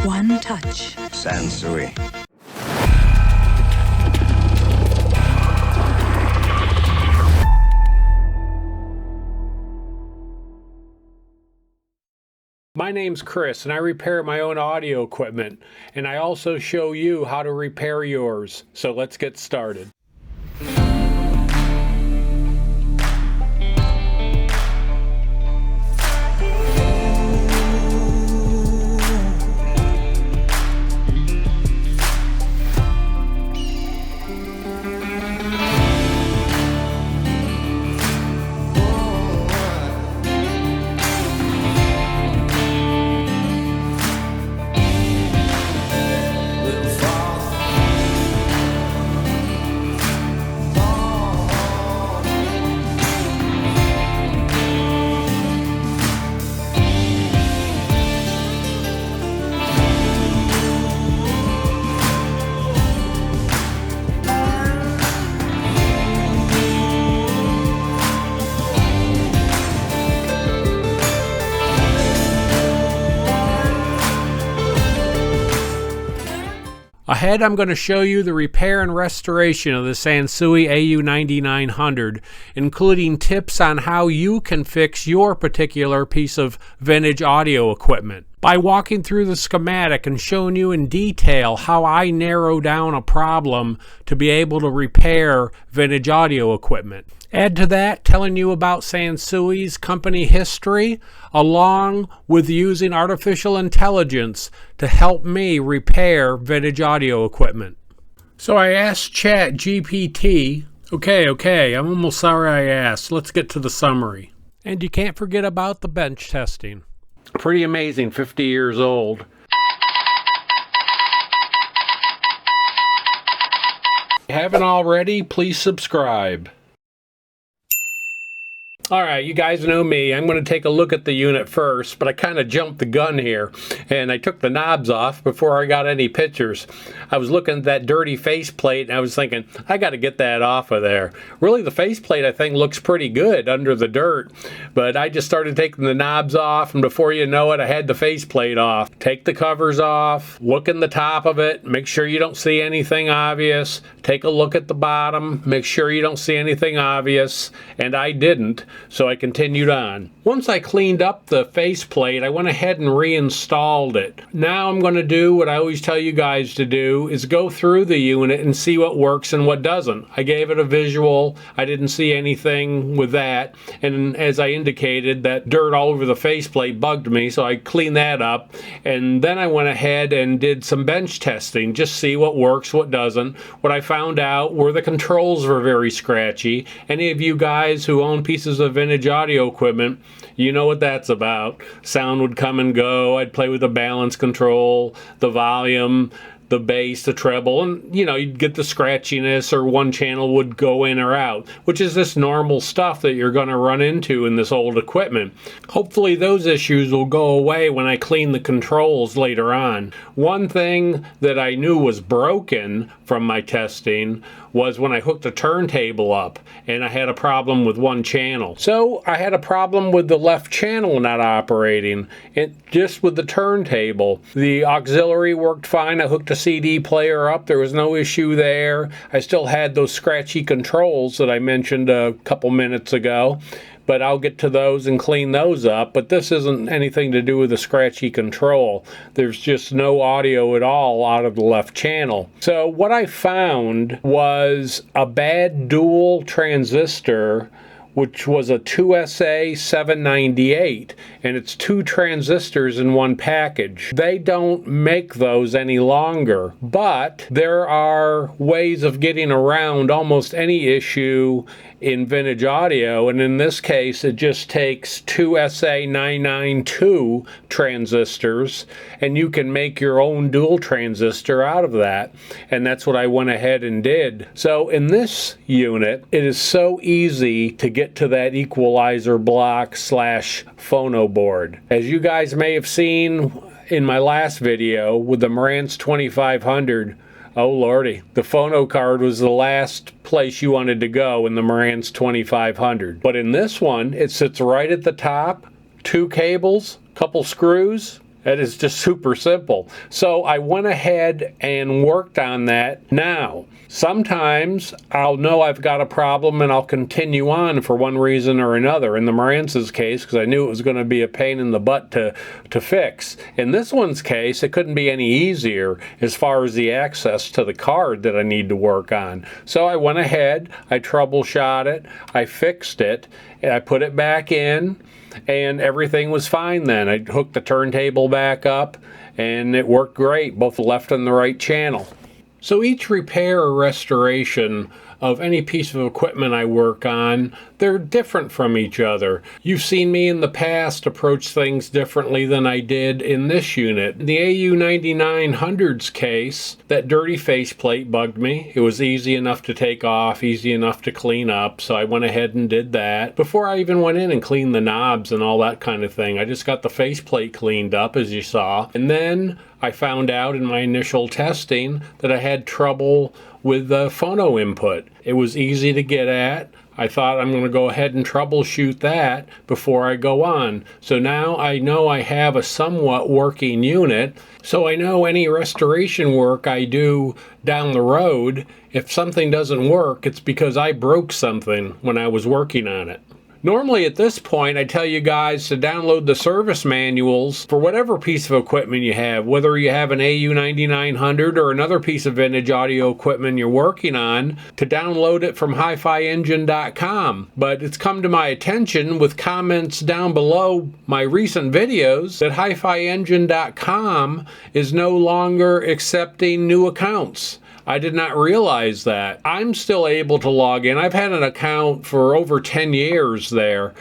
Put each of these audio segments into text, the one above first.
One touch. Sansui. My name's Chris, and I repair my own audio equipment, and I also show you how to repair yours. So let's get started. Ahead, I'm going to show you the repair and restoration of the Sansui AU9900, including tips on how you can fix your particular piece of vintage audio equipment. By walking through the schematic and showing you in detail how I narrow down a problem to be able to repair vintage audio equipment. Add to that, telling you about Sansui's company history, along with using artificial intelligence to help me repair vintage audio equipment. So I asked ChatGPT, okay, I'm almost sorry I asked. Let's get to the summary. And you can't forget about the bench testing. Pretty amazing, 50 years old. If you haven't already, please subscribe. Alright, you guys know me. I'm going to take a look at the unit first, but I kind of jumped the gun here, and I took the knobs off before I got any pictures. I was looking at that dirty faceplate, and I was thinking, I got to get that off of there. Really, the faceplate, I think, looks pretty good under the dirt, but I just started taking the knobs off, and before you know it, I had the faceplate off. Take the covers off, look in the top of it, make sure you don't see anything obvious. Take a look at the bottom, make sure you don't see anything obvious, and I didn't. So I continued on. Once I cleaned up the faceplate, I went ahead and reinstalled it. Now I'm going to do what I always tell you guys to do, is go through the unit and see what works and what doesn't. I gave it a visual. I didn't see anything with that. And as I indicated, that dirt all over the faceplate bugged me, so I cleaned that up. And then I went ahead and did some bench testing, just see what works, what doesn't. What I found out were the controls were very scratchy. Any of you guys who own pieces of vintage audio equipment, you know what that's about. Sound would come and go. I'd play with the balance control, the volume, the bass, the treble, and you'd get the scratchiness, or one channel would go in or out, which is this normal stuff that you're going to run into in this old equipment. Hopefully those issues will go away when I clean the controls later on. One thing that I knew was broken from my testing was when I hooked the turntable up, and I had a problem with one channel. So I had a problem with the left channel not operating, just with the turntable. The auxiliary worked fine. I hooked a CD player up. There was no issue there. I still had those scratchy controls that I mentioned a couple minutes ago, but I'll get to those and clean those up. But this isn't anything to do with the scratchy control. There's just no audio at all out of the left channel. So what I found was a bad dual transistor, which was a 2SA798, and it's two transistors in one package. They don't make those any longer, but there are ways of getting around almost any issue in vintage audio, and in this case it just takes two SA992 transistors, and you can make your own dual transistor out of that, and that's what I went ahead and did. So in this unit, it is so easy to get to that equalizer block slash phono board. As you guys may have seen in my last video with the Marantz 2500, oh lordy, the phono card was the last place you wanted to go in the Marantz 2500. But in this one, it sits right at the top, two cables, couple screws, It is just super simple. So I went ahead and worked on that. Now, sometimes I'll know I've got a problem and I'll continue on for one reason or another. In the Marantz's case, because I knew it was going to be a pain in the butt to fix. In this one's case, it couldn't be any easier as far as the access to the card that I need to work on. So I went ahead, I troubleshot it, I fixed it, and I put it back in. And everything was fine then. I hooked the turntable back up and it worked great, both the left and the right channel. So each repair or restoration of any piece of equipment I work on, they're different from each other. You've seen me in the past approach things differently than I did in this unit. The AU9900's case, that dirty faceplate bugged me. It was easy enough to take off, easy enough to clean up, so I went ahead and did that. Before I even went in and cleaned the knobs and all that kind of thing, I just got the faceplate cleaned up, as you saw. And then I found out in my initial testing that I had trouble with the phono input. It was easy to get at. I thought I'm going to go ahead and troubleshoot that before I go on. So now I know I have a somewhat working unit. So I know any restoration work I do down the road, if something doesn't work, it's because I broke something when I was working on it. Normally at this point, I tell you guys to download the service manuals for whatever piece of equipment you have, whether you have an AU9900 or another piece of vintage audio equipment you're working on, to download it from HiFiEngine.com. But it's come to my attention with comments down below my recent videos that HiFiEngine.com is no longer accepting new accounts. I did not realize that. I'm still able to log in. I've had an account for over 10 years there.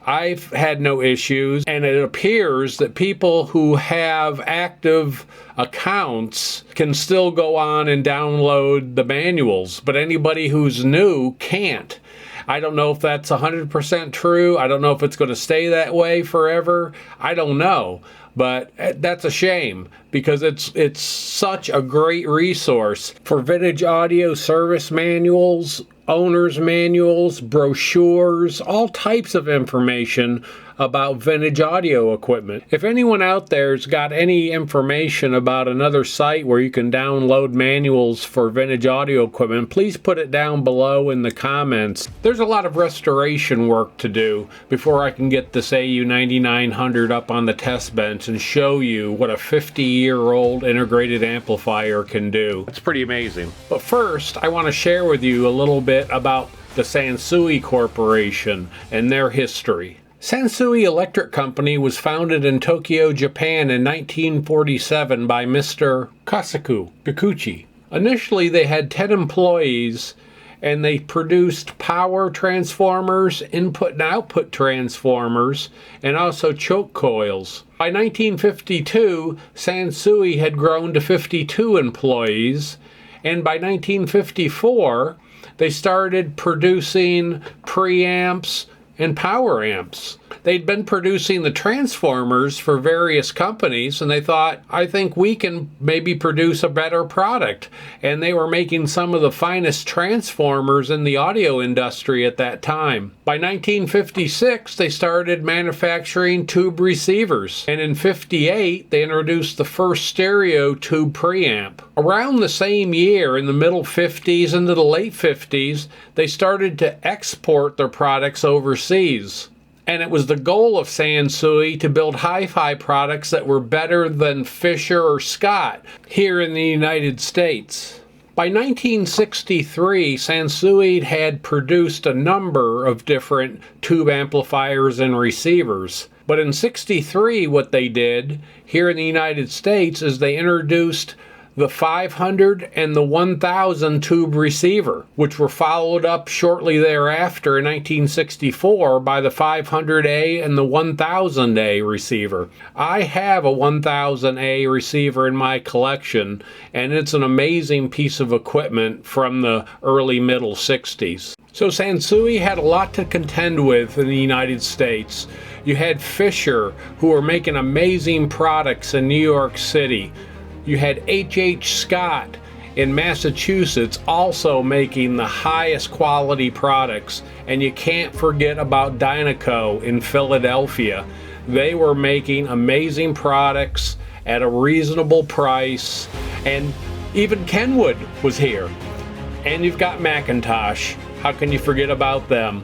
I've had no issues, and it appears that people who have active accounts can still go on and download the manuals, but anybody who's new can't. I don't know if that's 100% true. I don't know if it's going to stay that way forever. I don't know. But that's a shame because it's such a great resource for vintage audio service manuals, owner's manuals, brochures, all types of information about vintage audio equipment. If anyone out there's got any information about another site where you can download manuals for vintage audio equipment, please put it down below in the comments. There's a lot of restoration work to do before I can get this AU9900 up on the test bench and show you what a 50-year-old integrated amplifier can do. It's pretty amazing. But first, I want to share with you a little bit about the Sansui Corporation and their history. Sansui Electric Company was founded in Tokyo, Japan in 1947 by Mr. Kikuchi. Initially, they had 10 employees and they produced power transformers, input and output transformers, and also choke coils. By 1952, Sansui had grown to 52 employees, and by 1954, they started producing preamps and power amps. They'd been producing the transformers for various companies, and they thought, I think we can maybe produce a better product. And they were making some of the finest transformers in the audio industry at that time. By 1956, they started manufacturing tube receivers. And in 58, they introduced the first stereo tube preamp. Around the same year, in the middle 50s into the late 50s, they started to export their products overseas. And it was the goal of Sansui to build hi-fi products that were better than Fisher or Scott here in the United States. By 1963, Sansui had produced a number of different tube amplifiers and receivers. But in '63, what they did here in the United States is they introduced the 500 and the 1000 tube receiver, which were followed up shortly thereafter in 1964 by the 500A and the 1000A receiver. I have a 1000A receiver in my collection, and it's an amazing piece of equipment from the early middle 60s. So Sansui had a lot to contend with in the United States. You had Fisher, who were making amazing products in New York City. You had H.H. Scott in Massachusetts also making the highest quality products. And you can't forget about Dynaco in Philadelphia. They were making amazing products at a reasonable price, and even Kenwood was here. And you've got Macintosh. How can you forget about them?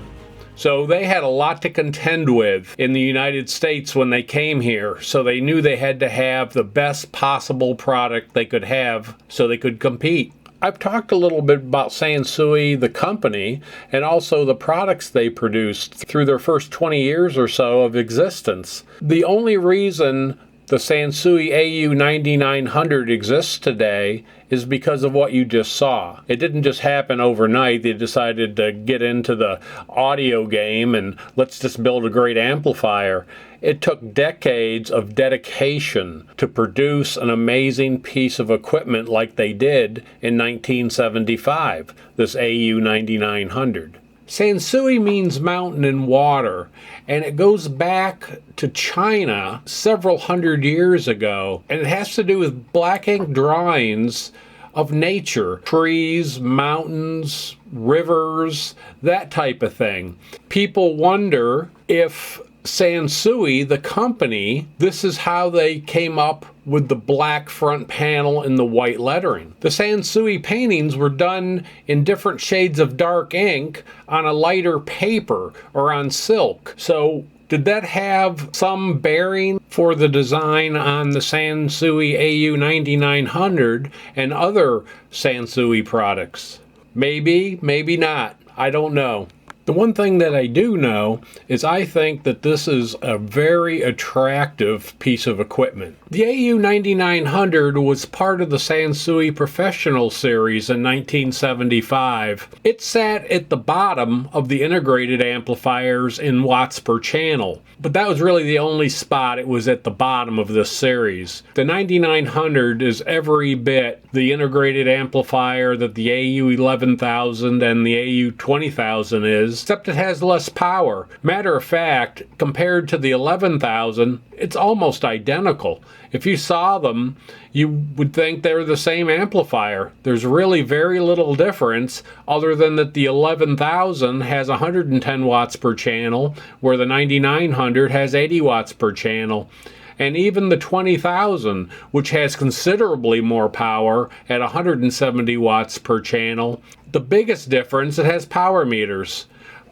So they had a lot to contend with in the United States when they came here, so they knew they had to have the best possible product they could have so they could compete. I've talked a little bit about Sansui, the company, and also the products they produced through their first 20 years or so of existence. The only reason the Sansui AU9900 exists today is because of what you just saw. It didn't just happen overnight. They decided to get into the audio game and let's just build a great amplifier. It took decades of dedication to produce an amazing piece of equipment like they did in 1975, this AU9900. Sansui means mountain and water, and it goes back to China several hundred years ago, and it has to do with black ink drawings of nature, trees, mountains, rivers, that type of thing. People wonder if Sansui, the company, this is how they came up with the black front panel and the white lettering. The Sansui paintings were done in different shades of dark ink on a lighter paper or on silk. So did that have some bearing for the design on the Sansui AU9900 and other Sansui products? Maybe, maybe not. I don't know. The one thing that I do know is I think that this is a very attractive piece of equipment. The AU9900 was part of the Sansui Professional Series in 1975. It sat at the bottom of the integrated amplifiers in watts per channel, but that was really the only spot it was at the bottom of this series. The 9900 is every bit the integrated amplifier that the AU11000 and the AU20000 is, except it has less power. Matter of fact, compared to the 11,000, it's almost identical. If you saw them, you would think they're the same amplifier. There's really very little difference other than that the 11,000 has 110 watts per channel, where the 9900 has 80 watts per channel. And even the 20,000, which has considerably more power at 170 watts per channel, the biggest difference, it has power meters.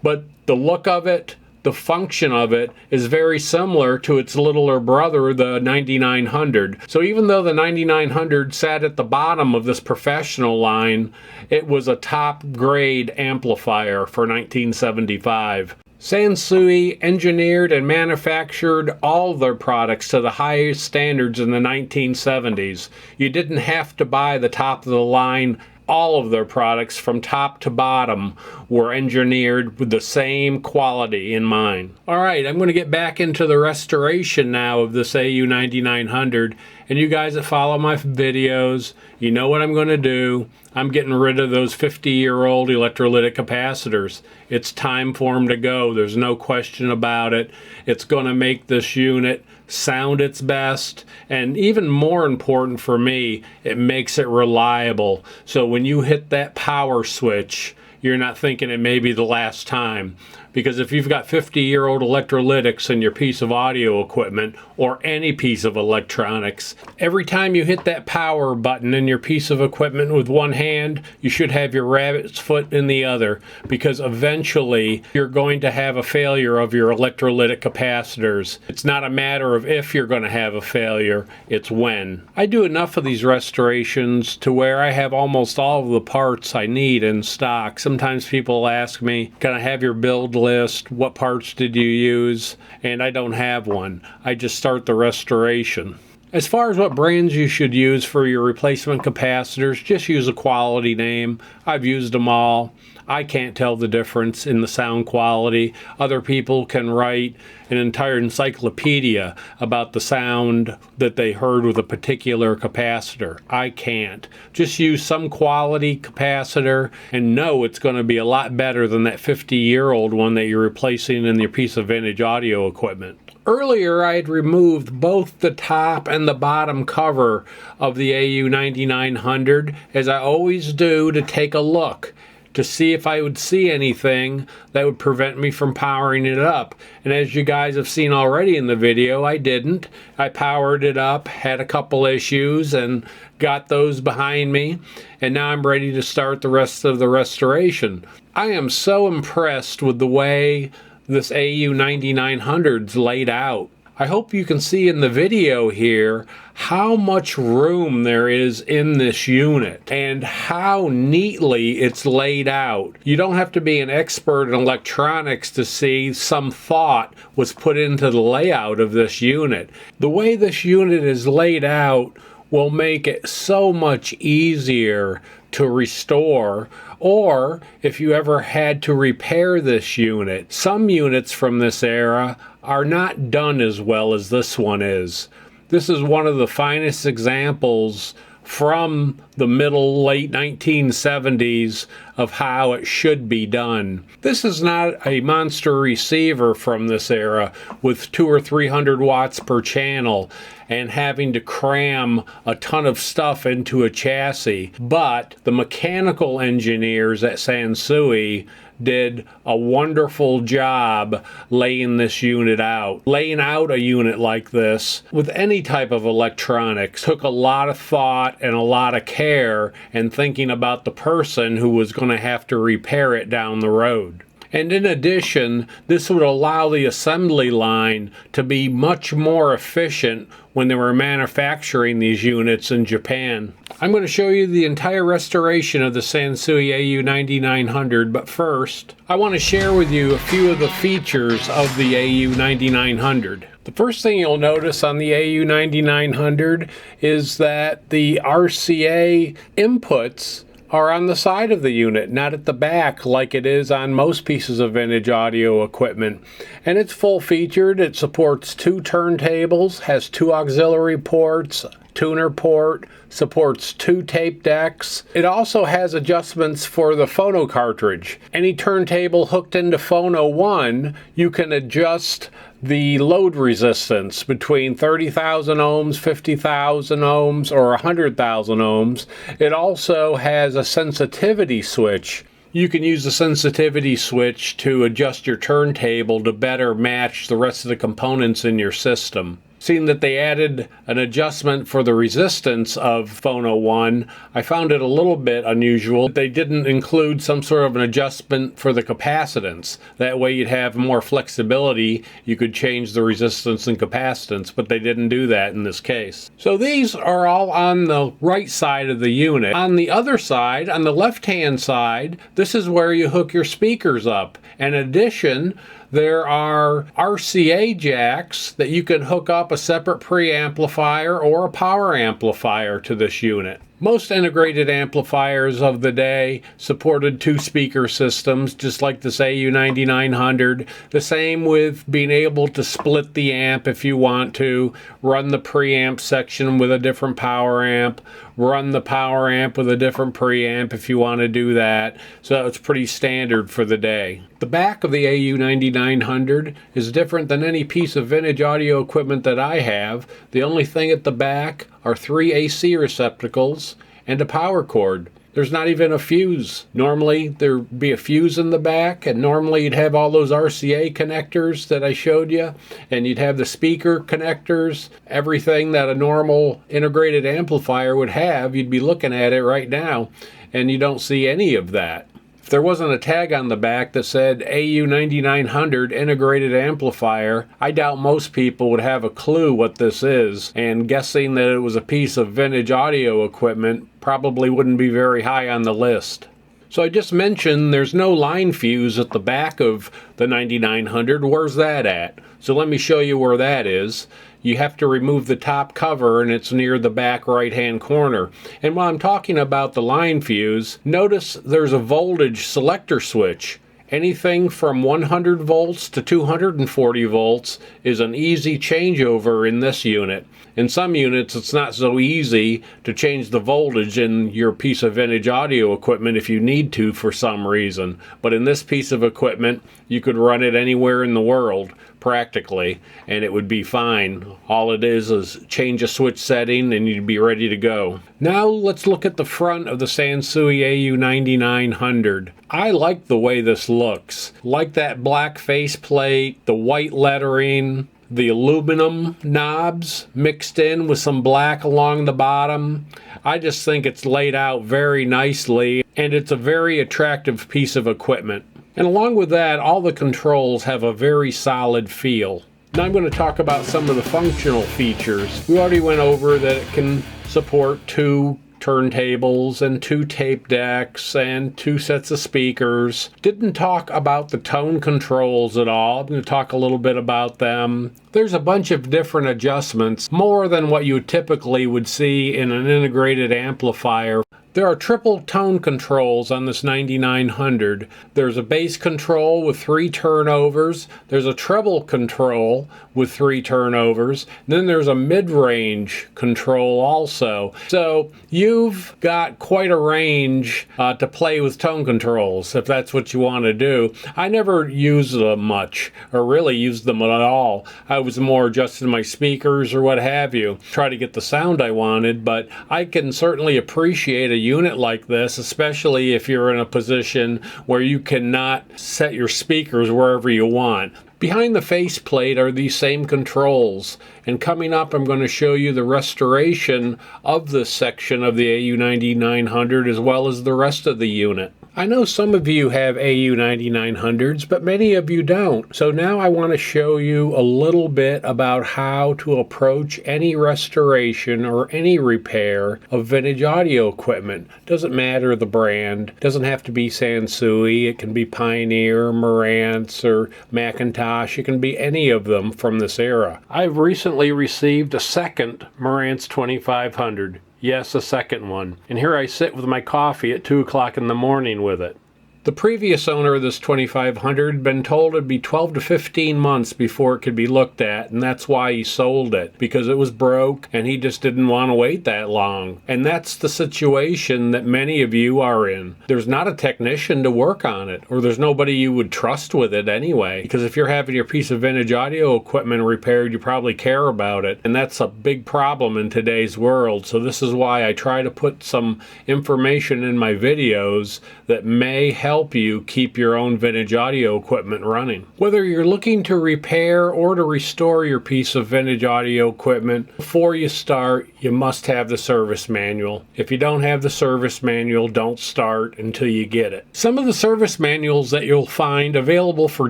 But the look of it, the function of it is very similar to its littler brother, the 9900. So even though the 9900 sat at the bottom of this professional line, it was a top grade amplifier for 1975. Sansui engineered and manufactured all their products to the highest standards in the 1970s. You didn't have to buy the top of the line. All of their products from top to bottom were engineered with the same quality in mind. All right, I'm going to get back into the restoration now of this AU9900. And you guys that follow my videos, you know what I'm going to do. I'm getting rid of those 50-year-old electrolytic capacitors. It's time for them to go. There's no question about it. It's going to make this unit sound its best, and even more important for me, it makes it reliable. So when you hit that power switch, you're not thinking it may be the last time. Because if you've got 50-year-old electrolytics in your piece of audio equipment or any piece of electronics, every time you hit that power button in your piece of equipment with one hand, you should have your rabbit's foot in the other, because eventually you're going to have a failure of your electrolytic capacitors. It's not a matter of if you're going to have a failure, it's when. I do enough of these restorations to where I have almost all of the parts I need in stock. Sometimes people ask me, can I have your build list? What parts did you use? And I don't have one. I just start the restoration. As far as what brands you should use for your replacement capacitors, just use a quality name. I've used them all. I can't tell the difference in the sound quality. Other people can write an entire encyclopedia about the sound that they heard with a particular capacitor. I can't. Just use some quality capacitor and know it's going to be a lot better than that 50-year-old one that you're replacing in your piece of vintage audio equipment. Earlier, I had removed both the top and the bottom cover of the AU9900, as I always do, to take a look to see if I would see anything that would prevent me from powering it up. And as you guys have seen already in the video, I didn't. I powered it up, had a couple issues, and got those behind me. And now I'm ready to start the rest of the restoration. I am so impressed with the way this AU9900's laid out. I hope you can see in the video here how much room there is in this unit and how neatly it's laid out. You don't have to be an expert in electronics to see some thought was put into the layout of this unit. The way this unit is laid out will make it so much easier to restore, or if you ever had to repair this unit. Some units from this era are not done as well as this one is. This is one of the finest examples from the late 1970s of how it should be done. This is not a monster receiver from this era with 200 or 300 watts per channel and having to cram a ton of stuff into a chassis, but the mechanical engineers at Sansui did a wonderful job laying this unit out. Laying out a unit like this with any type of electronics took a lot of thought and a lot of care and thinking about the person who was going to have to repair it down the road. And in addition, this would allow the assembly line to be much more efficient when they were manufacturing these units in Japan. I'm going to show you the entire restoration of the Sansui AU9900, but first, I want to share with you a few of the features of the AU9900. The first thing you'll notice on the AU9900 is that the RCA inputs are on the side of the unit, not at the back like it is on most pieces of vintage audio equipment. And it's full featured. It supports 2 turntables, has 2 auxiliary ports, tuner port, supports 2 tape decks. It also has adjustments for the phono cartridge. Any turntable hooked into phono 1, you can adjust the load resistance between 30,000 ohms, 50,000 ohms, or 100,000 ohms. It also has a sensitivity switch. You can use the sensitivity switch to adjust your turntable to better match the rest of the components in your system. Seeing that they added an adjustment for the resistance of phono 1, I found it a little bit unusual. They didn't include some sort of an adjustment for the capacitance. That way you'd have more flexibility. You could change the resistance and capacitance, but they didn't do that in this case. So these are all on the right side of the unit. On the other side, on the left-hand side, this is where you hook your speakers up. In addition, there are RCA jacks that you can hook up a separate preamplifier or a power amplifier to this unit. Most integrated amplifiers of the day supported 2 speaker systems, just like this AU9900. The same with being able to split the amp if you want to, run the preamp section with a different power amp, run the power amp with a different preamp if you want to do that. So it's pretty standard for the day. The back of the AU9900 is different than any piece of vintage audio equipment that I have. The only thing at the back are 3 AC receptacles and a power cord. There's not even a fuse. Normally there'd be a fuse in the back, and normally you'd have all those RCA connectors that I showed you, and you'd have the speaker connectors, everything that a normal integrated amplifier would have. You'd be looking at it right now, and you don't see any of that. If there wasn't a tag on the back that said AU9900 integrated amplifier, I doubt most people would have a clue what this is, and guessing that it was a piece of vintage audio equipment probably wouldn't be very high on the list. So I just mentioned there's no line fuse at the back of the 9900. Where's that at? So let me show you where that is. You have to remove the top cover, and it's near the back right hand corner. And while I'm talking about the line fuse, notice there's a voltage selector switch. Anything from 100 volts to 240 volts is an easy changeover in this unit. In some units, it's not so easy to change the voltage in your piece of vintage audio equipment if you need to for some reason. But in this piece of equipment, you could run it anywhere in the world. practically, and it would be fine. All it is change a switch setting and you'd be ready to go. Now let's look at the front of the Sansui AU9900. I like the way this looks. Like that black faceplate, the white lettering, the aluminum knobs mixed in with some black along the bottom. I just think it's laid out very nicely, and it's a very attractive piece of equipment. And along with that, all the controls have a very solid feel. Now I'm going to talk about some of the functional features. We already went over that it can support 2 turntables and 2 tape decks and 2 sets of speakers. Didn't talk about the tone controls at all. I'm going to talk a little bit about them. There's a bunch of different adjustments, more than what you typically would see in an integrated amplifier. There are triple tone controls on this 9900. There's a bass control with 3 turnovers. There's a treble control with 3 turnovers. Then there's a mid-range control also. So you've got quite a range to play with tone controls if that's what you want to do. I never used them much, or really used them at all. I was more adjusting my speakers or what have you, try to get the sound I wanted, but I can certainly appreciate a unit like this, especially if you're in a position where you cannot set your speakers wherever you want. Behind the faceplate are these same controls, and coming up I'm going to show you the restoration of this section of the AU9900 as well as the rest of the unit. I know some of you have AU9900s, but many of you don't. So now I want to show you a little bit about how to approach any restoration or any repair of vintage audio equipment. Doesn't matter the brand. Doesn't have to be Sansui. It can be Pioneer, Marantz, or Macintosh. It can be any of them from this era. I've recently received a second Marantz 2500. Yes, a second one. And here I sit with my coffee at 2 o'clock in the morning with it. The previous owner of this 2500 had been told it'd be 12 to 15 months before it could be looked at, and that's why he sold it, because it was broke and he just didn't want to wait that long. And that's the situation that many of you are in. There's not a technician to work on it, or there's nobody you would trust with it anyway, because if you're having your piece of vintage audio equipment repaired, you probably care about it, and that's a big problem in today's world. So this is why I try to put some information in my videos that may help you keep your own vintage audio equipment running. Whether you're looking to repair or to restore your piece of vintage audio equipment, before you start, you must have the service manual. If you don't have the service manual, don't start until you get it. Some of the service manuals that you'll find available for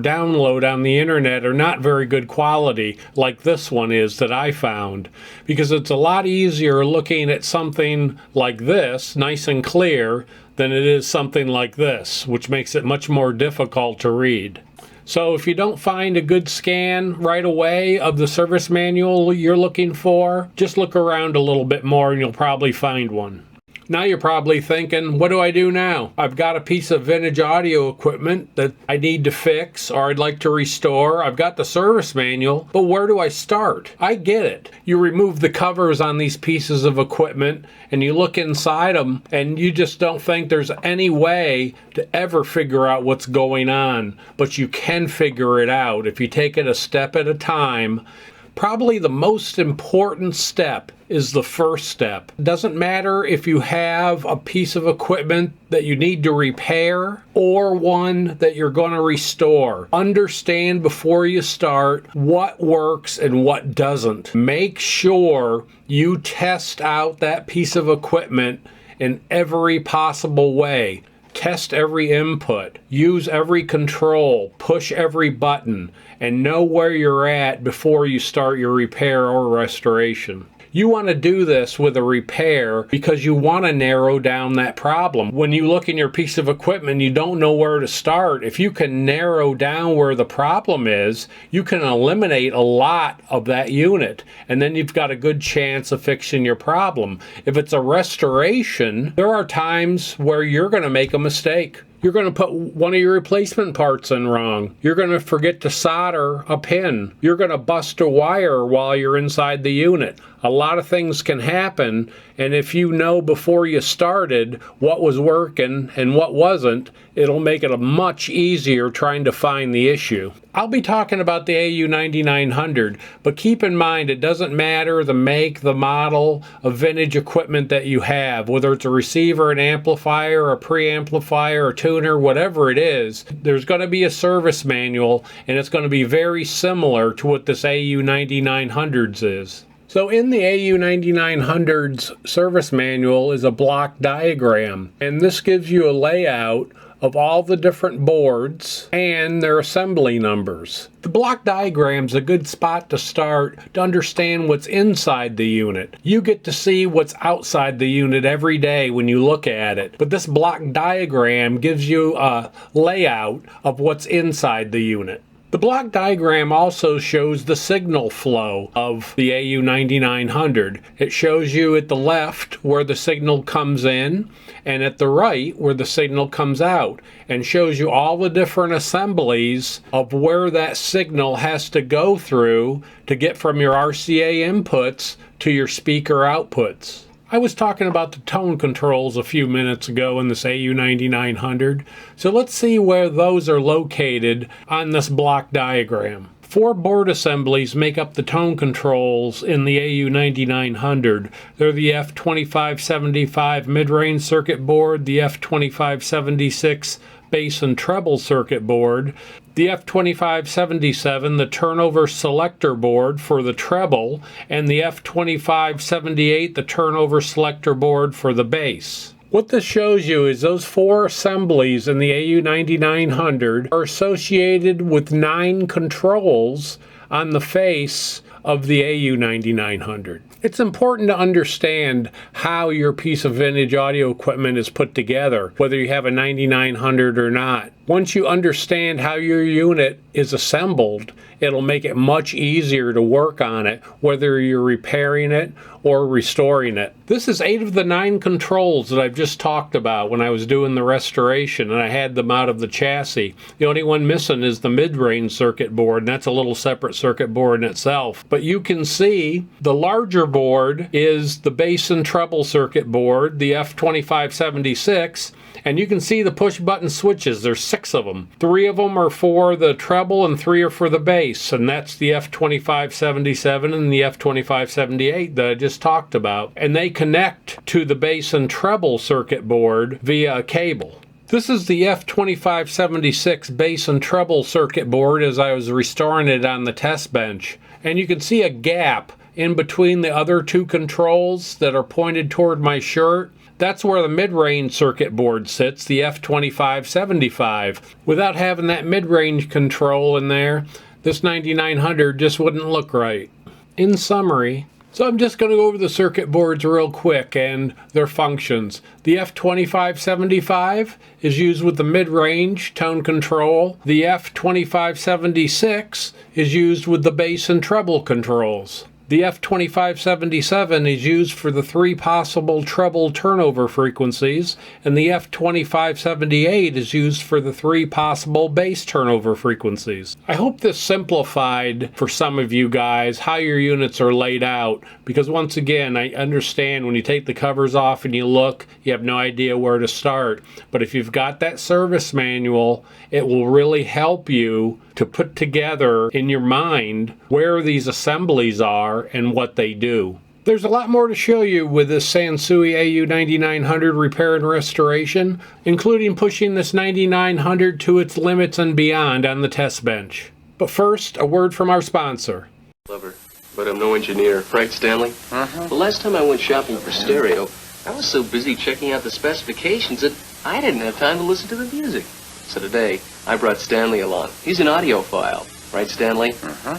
download on the internet are not very good quality, like this one is that I found, because it's a lot easier looking at something like this, nice and clear, than it is something like this, which makes it much more difficult to read. So if you don't find a good scan right away of the service manual you're looking for, just look around a little bit more and you'll probably find one. Now you're probably thinking, what do I do now? I've got a piece of vintage audio equipment that I need to fix or I'd like to restore. I've got the service manual, but where do I start? I get it. You remove the covers on these pieces of equipment and you look inside them and you just don't think there's any way to ever figure out what's going on. But you can figure it out if you take it a step at a time. Probably the most important step is the first step. It doesn't matter if you have a piece of equipment that you need to repair or one that you're going to restore. Understand before you start what works and what doesn't. Make sure you test out that piece of equipment in every possible way. Test every input, use every control, push every button, and know where you're at before you start your repair or restoration. You want to do this with a repair because you want to narrow down that problem. When you look in your piece of equipment, you don't know where to start. If you can narrow down where the problem is, you can eliminate a lot of that unit, and then you've got a good chance of fixing your problem. If it's a restoration, there are times where you're going to make a mistake. You're going to put one of your replacement parts in wrong. You're going to forget to solder a pin. You're going to bust a wire while you're inside the unit. A lot of things can happen, and if you know before you started what was working and what wasn't, it'll make it much easier trying to find the issue. I'll be talking about the AU9900, but keep in mind it doesn't matter the make, the model of vintage equipment that you have, whether it's a receiver, an amplifier, a preamplifier, a tuner, whatever it is, there's going to be a service manual, and it's going to be very similar to what this AU9900's is. So in the AU9900's service manual is a block diagram, and this gives you a layout of all the different boards and their assembly numbers. The block diagram's a good spot to start to understand what's inside the unit. You get to see what's outside the unit every day when you look at it, but this block diagram gives you a layout of what's inside the unit. The block diagram also shows the signal flow of the AU9900. It shows you at the left where the signal comes in and at the right where the signal comes out, and shows you all the different assemblies of where that signal has to go through to get from your RCA inputs to your speaker outputs. I was talking about the tone controls a few minutes ago in this AU9900, so let's see where those are located on this block diagram. 4 board assemblies make up the tone controls in the AU9900. They're the F2575 mid-range circuit board, the F2576 bass and treble circuit board, the F2577, the turnover selector board for the treble, and the F2578, the turnover selector board for the bass. What this shows you is those 4 assemblies in the AU9900 are associated with 9 controls on the face of the AU9900. It's important to understand how your piece of vintage audio equipment is put together, whether you have a 9900 or not. Once you understand how your unit is assembled, it'll make it much easier to work on it, whether you're repairing it or restoring it. This is 8 of the 9 controls that I've just talked about when I was doing the restoration, and I had them out of the chassis. The only one missing is the mid-range circuit board, and that's a little separate circuit board in itself. But you can see the larger board is the bass and treble circuit board, the F2576, and you can see the push button switches. There's 6 of them. 3 of them are for the treble and 3 are for the bass, and that's the F2577 and the F2578 that I just talked about. And they connect to the bass and treble circuit board via a cable. This is the F2576 bass and treble circuit board as I was restoring it on the test bench. And you can see a gap in between the other 2 controls that are pointed toward my shirt. That's where the mid-range circuit board sits, the F2575. Without having that mid-range control in there, this 9900 just wouldn't look right. In summary, so I'm just going to go over the circuit boards real quick and their functions. The F2575 is used with the mid-range tone control. The F2576 is used with the bass and treble controls. The F2577 is used for the 3 possible treble turnover frequencies, and the F2578 is used for the 3 possible bass turnover frequencies. I hope this simplified for some of you guys how your units are laid out, because once again, I understand when you take the covers off and you look, you have no idea where to start. But if you've got that service manual, it will really help you to put together in your mind where these assemblies are and what they do. There's a lot more to show you with this Sansui AU9900 repair and restoration, including pushing this 9900 to its limits and beyond on the test bench. But first, a word from our sponsor. Lover, but I'm no engineer. Right, Stanley? The last time I went shopping for stereo, I was so busy checking out the specifications that I didn't have time to listen to the music. So today, I brought Stanley along. He's an audiophile. Right, Stanley?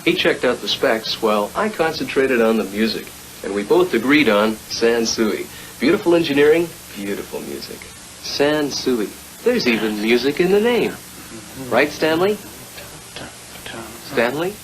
He checked out the specs while I concentrated on the music. And we both agreed on Sansui. Beautiful engineering, beautiful music. Sansui. There's even music in the name. Right, Stanley? Stanley?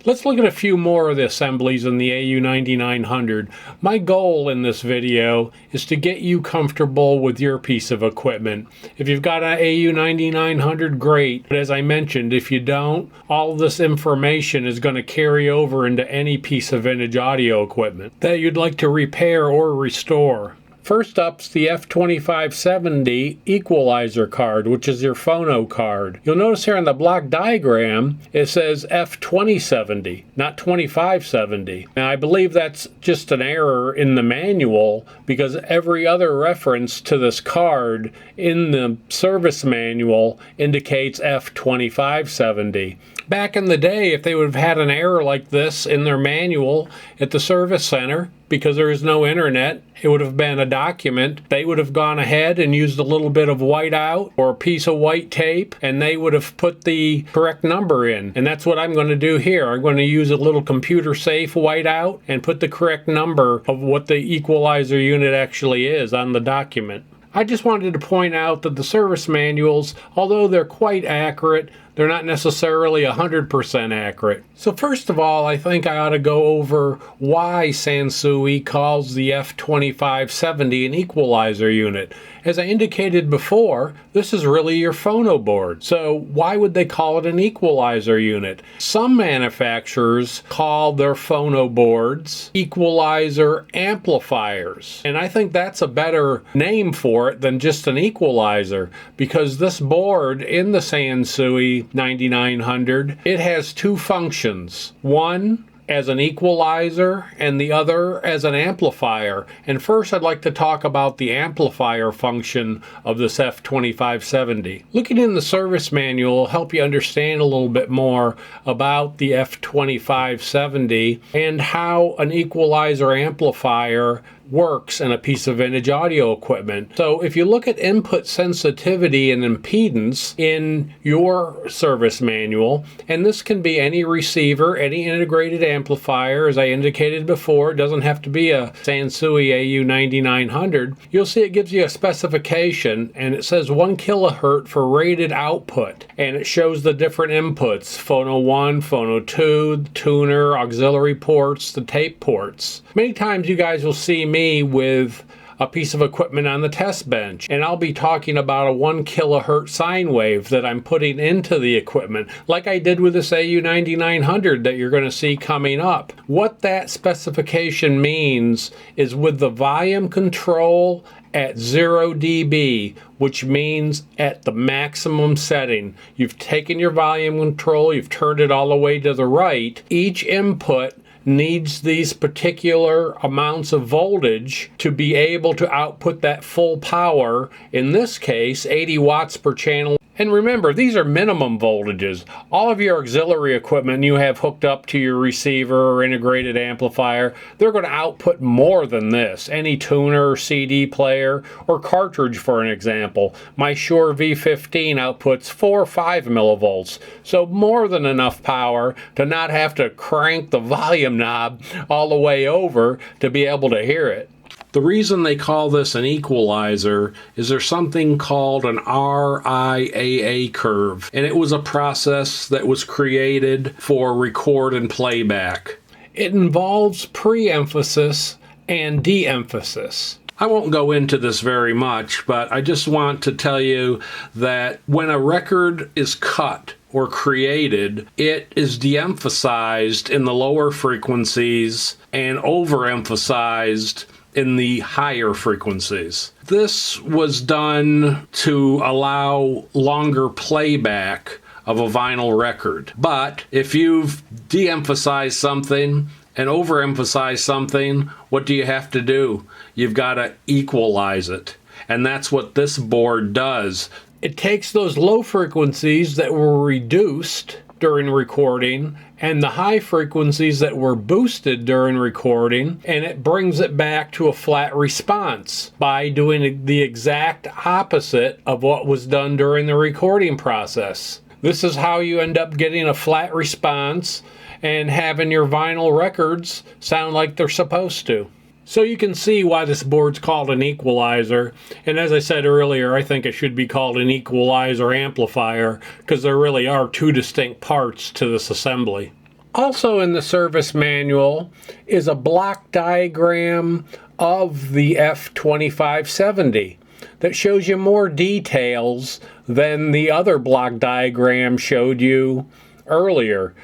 Let's look at a few more of the assemblies in the AU9900. My goal in this video is to get you comfortable with your piece of equipment. If you've got an AU9900, great. But as I mentioned, if you don't, all of this information is going to carry over into any piece of vintage audio equipment that you'd like to repair or restore. First up's the F2570 equalizer card, which is your phono card. You'll notice here on the block diagram, it says F2070, not 2570. Now, I believe that's just an error in the manual because every other reference to this card in the service manual indicates F2570. Back in the day, if they would have had an error like this in their manual at the service center, because there is no internet, it would have been a document. They would have gone ahead and used a little bit of whiteout or a piece of white tape, and they would have put the correct number in. And that's what I'm going to do here. I'm going to use a little computer safe whiteout and put the correct number of what the equalizer unit actually is on the document. I just wanted to point out that the service manuals, although they're quite accurate, they're not necessarily 100% accurate. So first of all, I think I ought to go over why Sansui calls the F2570 an equalizer unit. As I indicated before, this is really your phono board. So why would they call it an equalizer unit? Some manufacturers call their phono boards equalizer amplifiers. And I think that's a better name for it than just an equalizer, because this board in the Sansui 9900, it has two functions. One as an equalizer and the other as an amplifier. And first I'd like to talk about the amplifier function of this F2570. Looking in the service manual will help you understand a little bit more about the F2570 and how an equalizer amplifier works in a piece of vintage audio equipment. So if you look at input sensitivity and impedance in your service manual, and this can be any receiver, any integrated amplifier, as I indicated before, it doesn't have to be a Sansui AU9900, you'll see it gives you a specification and it says 1 kilohertz for rated output, and it shows the different inputs: phono 1, phono 2, the tuner, auxiliary ports, the tape ports. Many times you guys will see me with a piece of equipment on the test bench, and I'll be talking about a 1 kilohertz sine wave that I'm putting into the equipment, like I did with this AU9900 that you're going to see coming up. What that specification means is with the volume control at 0 dB, which means at the maximum setting. You've taken your volume control, you've turned it all the way to the right. Each input needs these particular amounts of voltage to be able to output that full power, in this case 80 watts per channel. And remember, these are minimum voltages. All of your auxiliary equipment you have hooked up to your receiver or integrated amplifier, they're going to output more than this. Any tuner, CD player, or cartridge, for an example. My Shure V15 outputs 4 or 5 millivolts, so more than enough power to not have to crank the volume knob all the way over to be able to hear it. The reason they call this an equalizer is there's something called an RIAA curve, and it was a process that was created for record and playback. It involves pre-emphasis and de-emphasis. I won't go into this very much, but I just want to tell you that when a record is cut or created, it is de-emphasized in the lower frequencies and overemphasized in the higher frequencies. This was done to allow longer playback of a vinyl record. But if you've de-emphasized something and overemphasized something, what do you have to do? You've got to equalize it. And that's what this board does. It takes those low frequencies that were reduced during recording and the high frequencies that were boosted during recording, and it brings it back to a flat response by doing the exact opposite of what was done during the recording process. This is how you end up getting a flat response and having your vinyl records sound like they're supposed to. So you can see why this board's called an equalizer, and as I said earlier, I think it should be called an equalizer amplifier because there really are two distinct parts to this assembly. Also in the service manual is a block diagram of the F2570 that shows you more details than the other block diagram showed you earlier.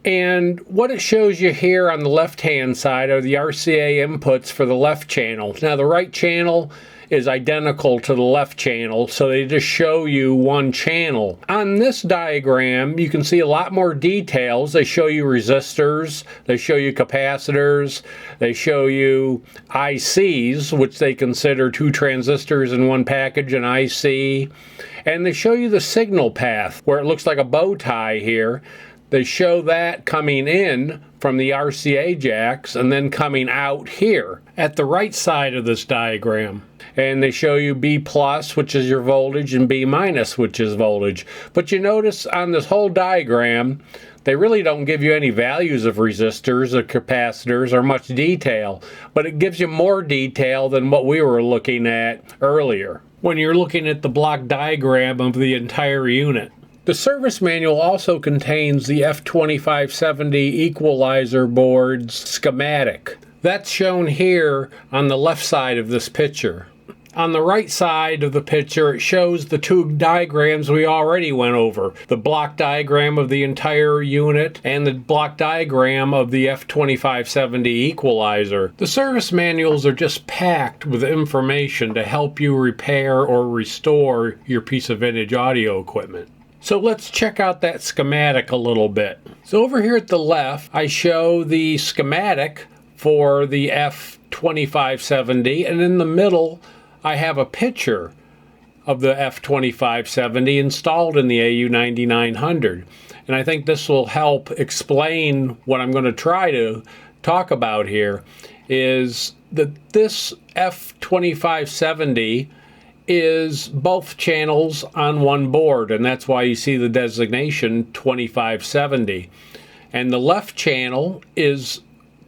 And what it shows you here on the left-hand side are the RCA inputs for the left channel. Now the right channel is identical to the left channel, so they just show you one channel. On this diagram, you can see a lot more details. They show you resistors, they show you capacitors, they show you ICs, which they consider two transistors in one package, an IC, and they show you the signal path, where it looks like a bow tie here. They show that coming in from the RCA jacks and then coming out here at the right side of this diagram. And they show you B plus, which is your voltage, and B minus, which is voltage. But you notice on this whole diagram, they really don't give you any values of resistors or capacitors or much detail, but it gives you more detail than what we were looking at earlier when you're looking at the block diagram of the entire unit. The service manual also contains the F2570 equalizer board's schematic. That's shown here on the left side of this picture. On the right side of the picture, it shows the two diagrams we already went over. The block diagram of the entire unit and the block diagram of the F2570 equalizer. The service manuals are just packed with information to help you repair or restore your piece of vintage audio equipment. So let's check out that schematic a little bit. So over here at the left, I show the schematic for the F2570, and in the middle, I have a picture of the F2570 installed in the AU9900. And I think this will help explain what I'm going to try to talk about here, is that this F2570 is both channels on one board, and that's why you see the designation 2570. And the left channel is,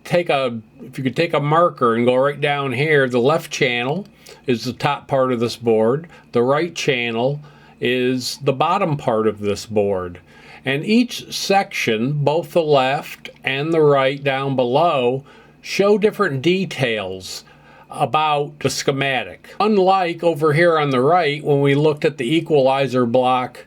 if you could take a marker and go right down here, the left channel is the top part of this board. The right channel is the bottom part of this board. And each section, both the left and the right down below, show different details about the schematic. Unlike over here on the right, when we looked at the equalizer block,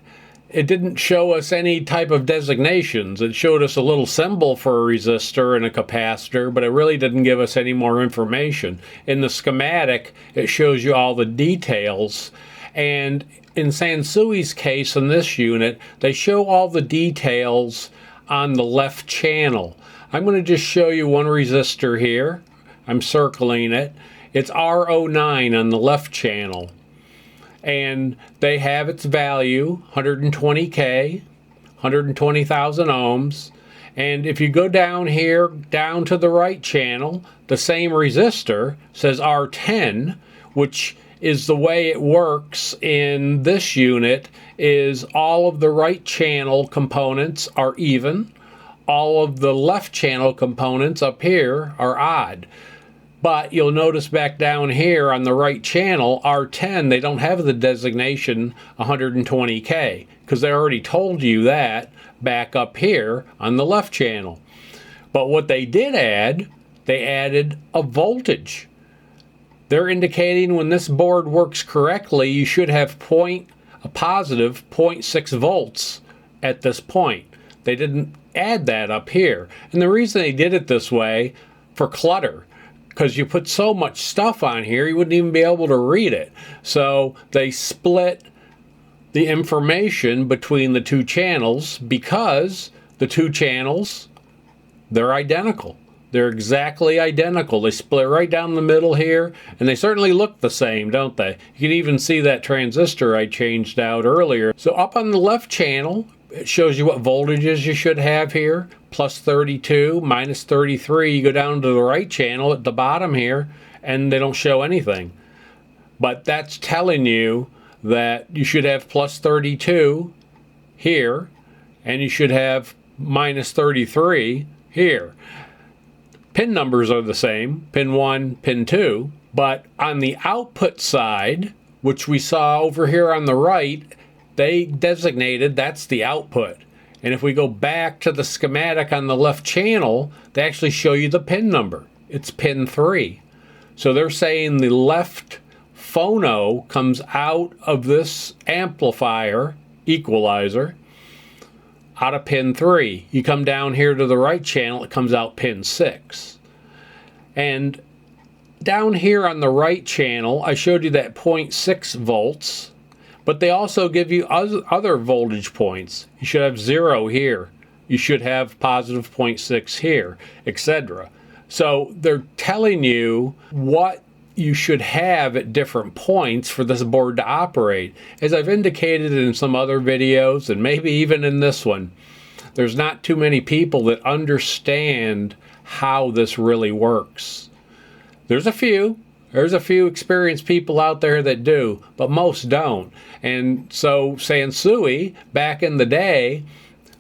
it didn't show us any type of designations. It showed us a little symbol for a resistor and a capacitor, but it really didn't give us any more information. In the schematic, it shows you all the details. And in Sansui's case, in this unit, they show all the details on the left channel. I'm going to just show you one resistor here. I'm circling it. It's R09 on the left channel. And they have its value, 120K, 120,000 ohms. And if you go down here, down to the right channel, the same resistor says R10, which is the way it works in this unit, is all of the right channel components are even. All of the left channel components up here are odd. But you'll notice back down here on the right channel, R10, they don't have the designation 120K, because they already told you that back up here on the left channel. But what they did add, they added a voltage. They're indicating when this board works correctly, you should have a positive 0.6 volts at this point. They didn't add that up here. And the reason they did it this way, for clutter, because you put so much stuff on here, you wouldn't even be able to read it. So they split the information between the two channels, because the two channels, they're identical. They're exactly identical. They split right down the middle here, and they certainly look the same, don't they? You can even see that transistor I changed out earlier. So up on the left channel, it shows you what voltages you should have here. Plus 32, minus 33. You go down to the right channel at the bottom here, and they don't show anything. But that's telling you that you should have plus 32 here, and you should have minus 33 here. Pin numbers are the same, pin 1, pin 2, but on the output side, which we saw over here on the right, they designated that's the output. And if we go back to the schematic on the left channel, they actually show you the pin number. It's pin 3. So they're saying the left phono comes out of this amplifier, equalizer, out of pin 3. You come down here to the right channel, it comes out pin 6. And down here on the right channel, I showed you that 0.6 volts, but they also give you other voltage points. You should have 0 here. You should have positive 0.6 here, etc. So they're telling you what you should have at different points for this board to operate. As I've indicated in some other videos, and maybe even in this one, there's not too many people that understand how this really works. There's a few experienced people out there that do, but most don't. And so Sansui, back in the day,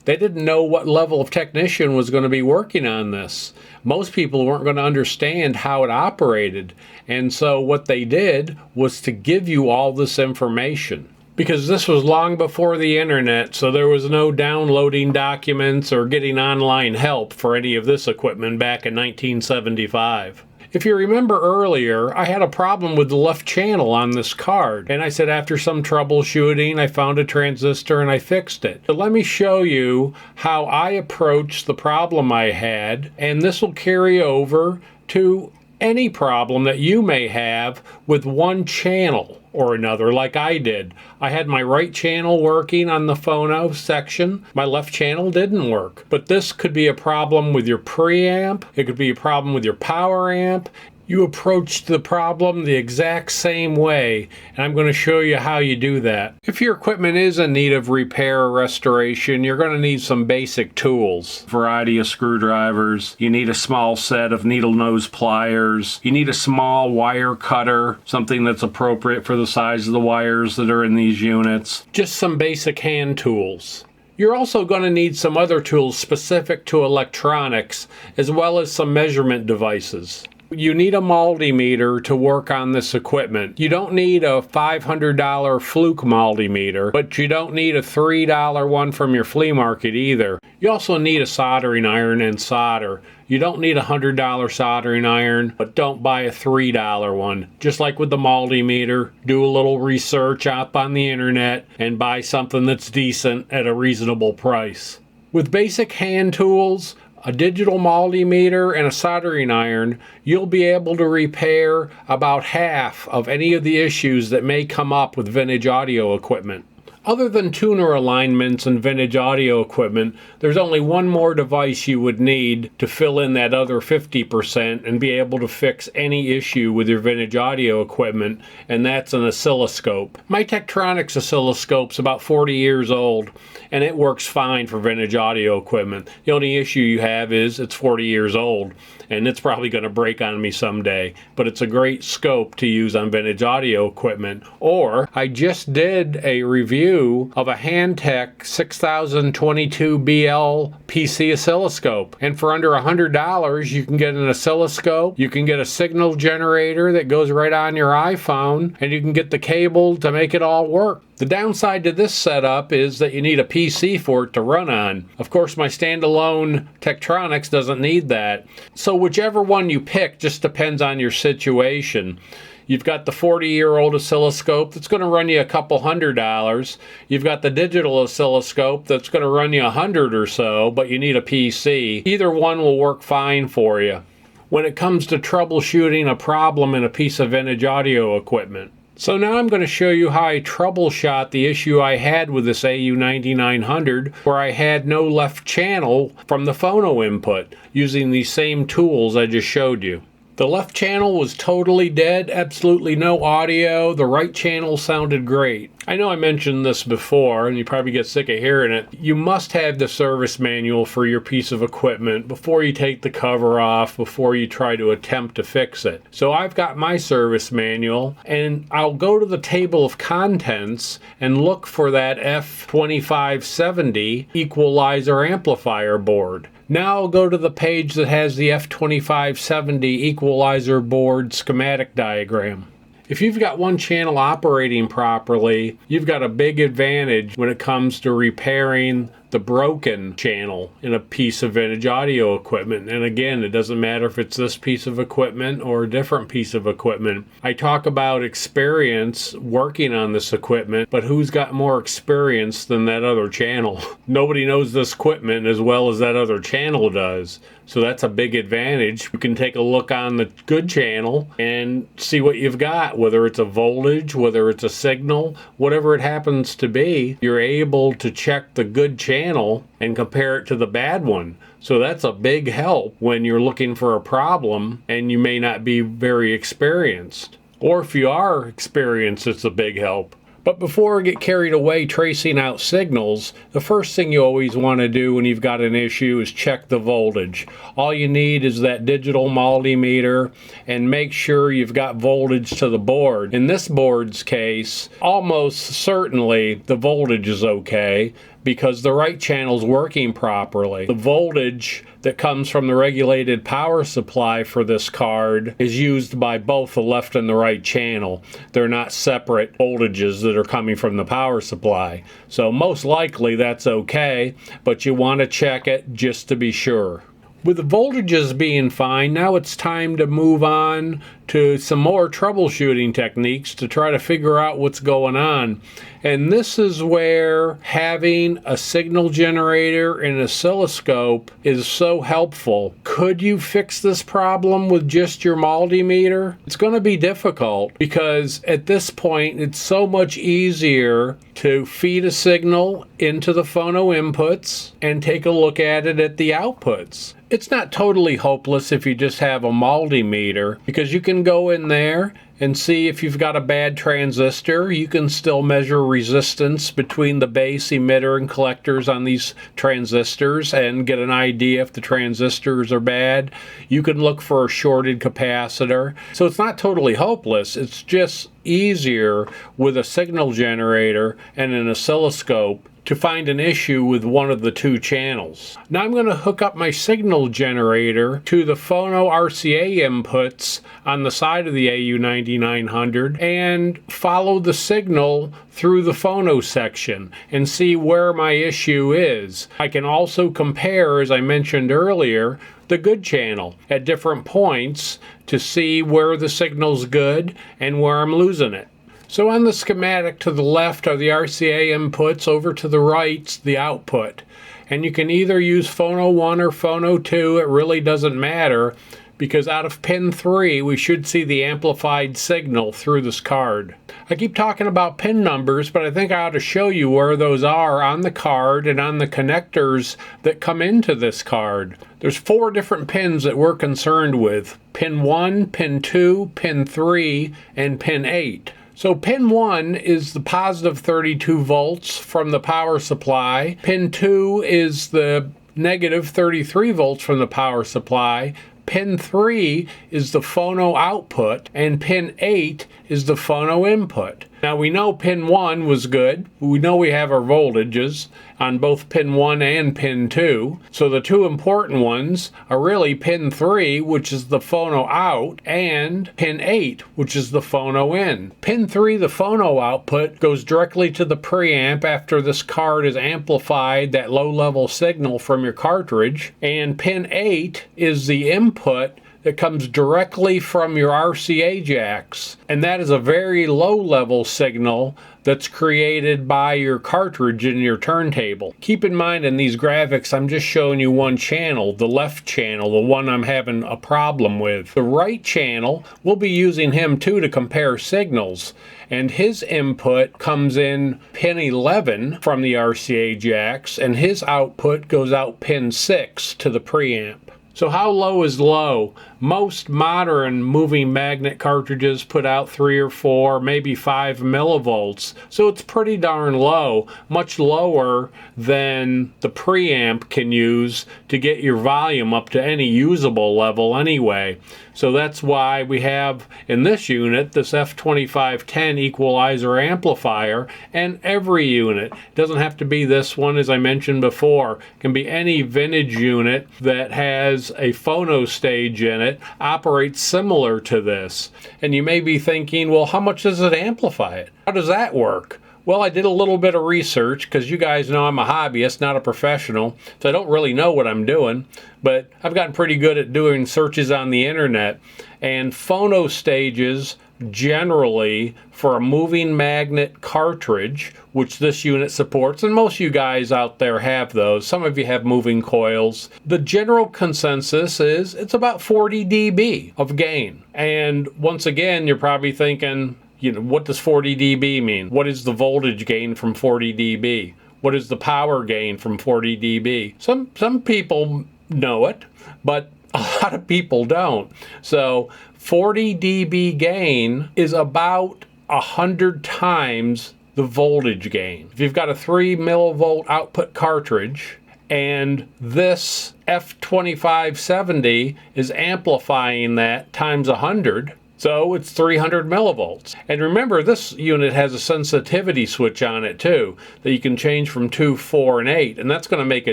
they didn't know what level of technician was going to be working on this. Most people weren't going to understand how it operated. And so what they did was to give you all this information. Because this was long before the internet, so there was no downloading documents or getting online help for any of this equipment back in 1975. If you remember earlier, I had a problem with the left channel on this card, and I said after some troubleshooting, I found a transistor and I fixed it. So let me show you how I approached the problem I had, and this will carry over to any problem that you may have with one channel or another, like I did. I had my right channel working on the phono section. My left channel didn't work. But this could be a problem with your preamp. It could be a problem with your power amp. You approach the problem the exact same way, and I'm going to show you how you do that. If your equipment is in need of repair or restoration, you're going to need some basic tools. Variety of screwdrivers. You need a small set of needle nose pliers. You need a small wire cutter, something that's appropriate for the size of the wires that are in these units. Just some basic hand tools. You're also going to need some other tools specific to electronics, as well as some measurement devices. You need a multimeter to work on this equipment. You don't need a $500 fluke multimeter, but you don't need a $3 one from your flea market either. You also need a soldering iron and solder. You don't need a $100 soldering iron, but don't buy a $3 one. Just like with the multimeter, do a little research up on the internet and buy something that's decent at a reasonable price. With basic hand tools, a digital multimeter, and a soldering iron, you'll be able to repair about half of any of the issues that may come up with vintage audio equipment. Other than tuner alignments and vintage audio equipment, there's only one more device you would need to fill in that other 50% and be able to fix any issue with your vintage audio equipment, and that's an oscilloscope. My Tektronix oscilloscope's about 40 years old, and it works fine for vintage audio equipment. The only issue you have is it's 40 years old, and it's probably going to break on me someday, but it's a great scope to use on vintage audio equipment. Or I just did a review of a Handtech 6022BL PC oscilloscope, and for under $100 you can get an oscilloscope, you can get a signal generator that goes right on your iPhone, and you can get the cable to make it all work. The downside to this setup is that you need a PC for it to run on. Of course, my standalone Tektronix doesn't need that. So whichever one you pick just depends on your situation. You've got the 40-year-old oscilloscope that's going to run you a couple $100. You've got the digital oscilloscope that's going to run you $100 or so, but you need a PC. Either one will work fine for you when it comes to troubleshooting a problem in a piece of vintage audio equipment. So now I'm going to show you how I troubleshot the issue I had with this AU9900, where I had no left channel from the phono input, using these same tools I just showed you. The left channel was totally dead, absolutely no audio. The right channel sounded great. I know I mentioned this before, and you probably get sick of hearing it. You must have the service manual for your piece of equipment before you take the cover off, before you try to attempt to fix it. So I've got my service manual, and I'll go to the table of contents and look for that F2570 equalizer amplifier board. Now I'll go to the page that has the F2570 equalizer board schematic diagram. If you've got one channel operating properly, you've got a big advantage when it comes to repairing the broken channel in a piece of vintage audio equipment. And again, it doesn't matter if it's this piece of equipment or a different piece of equipment. I talk about experience working on this equipment, but who's got more experience than that other channel? Nobody knows this equipment as well as that other channel does. So that's a big advantage. You can take a look on the good channel and see what you've got, whether it's a voltage, whether it's a signal, whatever it happens to be. You're able to check the good channel and compare it to the bad one. So that's a big help when you're looking for a problem and you may not be very experienced. Or if you are experienced, it's a big help. But before I get carried away tracing out signals, the first thing you always want to do when you've got an issue is check the voltage. All you need is that digital multimeter and make sure you've got voltage to the board. In this board's case, almost certainly the voltage is okay because the right channel's working properly. The voltage that comes from the regulated power supply for this card is used by both the left and the right channel. They're not separate voltages that are coming from the power supply. So most likely that's okay, but you want to check it just to be sure. With the voltages being fine, now it's time to move on to some more troubleshooting techniques to try to figure out what's going on. And this is where having a signal generator and an oscilloscope is so helpful. Could you fix this problem with just your multimeter? It's going to be difficult because at this point it's so much easier to feed a signal into the phono inputs and take a look at it at the outputs. It's not totally hopeless if you just have a multimeter, because you can go in there and see if you've got a bad transistor. You can still measure resistance between the base, emitter, and collectors on these transistors and get an idea if the transistors are bad. You can look for a shorted capacitor. So it's not totally hopeless. It's just easier with a signal generator and an oscilloscope to find an issue with one of the two channels. Now I'm going to hook up my signal generator to the phono RCA inputs on the side of the AU9900 and follow the signal through the phono section and see where my issue is. I can also compare, as I mentioned earlier, the good channel at different points to see where the signal's good and where I'm losing it. So on the schematic to the left are the RCA inputs, over to the right's the output. And you can either use phono 1 or phono 2, it really doesn't matter, because out of pin 3 we should see the amplified signal through this card. I keep talking about pin numbers, but I think I ought to show you where those are on the card and on the connectors that come into this card. There's 4 different pins that we're concerned with: pin 1, pin 2, pin 3, and pin 8. So pin 1 is the positive 32 volts from the power supply. Pin 2 is the negative 33 volts from the power supply. Pin 3 is the phono output, and pin 8 is the phono input. Now we know pin 1 was good. We know we have our voltages on both pin 1 and pin 2. So the two important ones are really pin 3, which is the phono out, and pin 8, which is the phono in. Pin 3, the phono output, goes directly to the preamp after this card has amplified that low-level signal from your cartridge. And pin 8 is the input that comes directly from your RCA jacks, and that is a very low-level signal that's created by your cartridge in your turntable. Keep in mind in these graphics I'm just showing you one channel, the left channel, the one I'm having a problem with. The right channel, we'll be using him too to compare signals, and his input comes in pin 11 from the RCA jacks, and his output goes out pin 6 to the preamp. So how low is low? Most modern moving magnet cartridges put out 3 or 4, maybe 5 millivolts. So it's pretty darn low, much lower than the preamp can use to get your volume up to any usable level anyway. So that's why we have in this unit this F2510 equalizer amplifier, and every unit, doesn't have to be this one as I mentioned before, it can be any vintage unit that has a phono stage in it, operates similar to this. And you may be thinking, well, how much does it amplify it? How does that work? Well, I did a little bit of research because you guys know I'm a hobbyist, not a professional, so I don't really know what I'm doing, but I've gotten pretty good at doing searches on the internet. And phono stages generally for a moving magnet cartridge, which this unit supports, and most of you guys out there have those. Some of you have moving coils. The general consensus is it's about 40 dB of gain. And once again, you're probably thinking, what does 40 dB mean? What is the voltage gain from 40 dB? What is the power gain from 40 dB? Some people know it, but a lot of people don't. So 40 dB gain is about 100 times the voltage gain. If you've got a 3 millivolt output cartridge and this F2570 is amplifying that times 100, so it's 300 millivolts. And remember, this unit has a sensitivity switch on it too, that you can change from 2, 4, and 8. And that's going to make a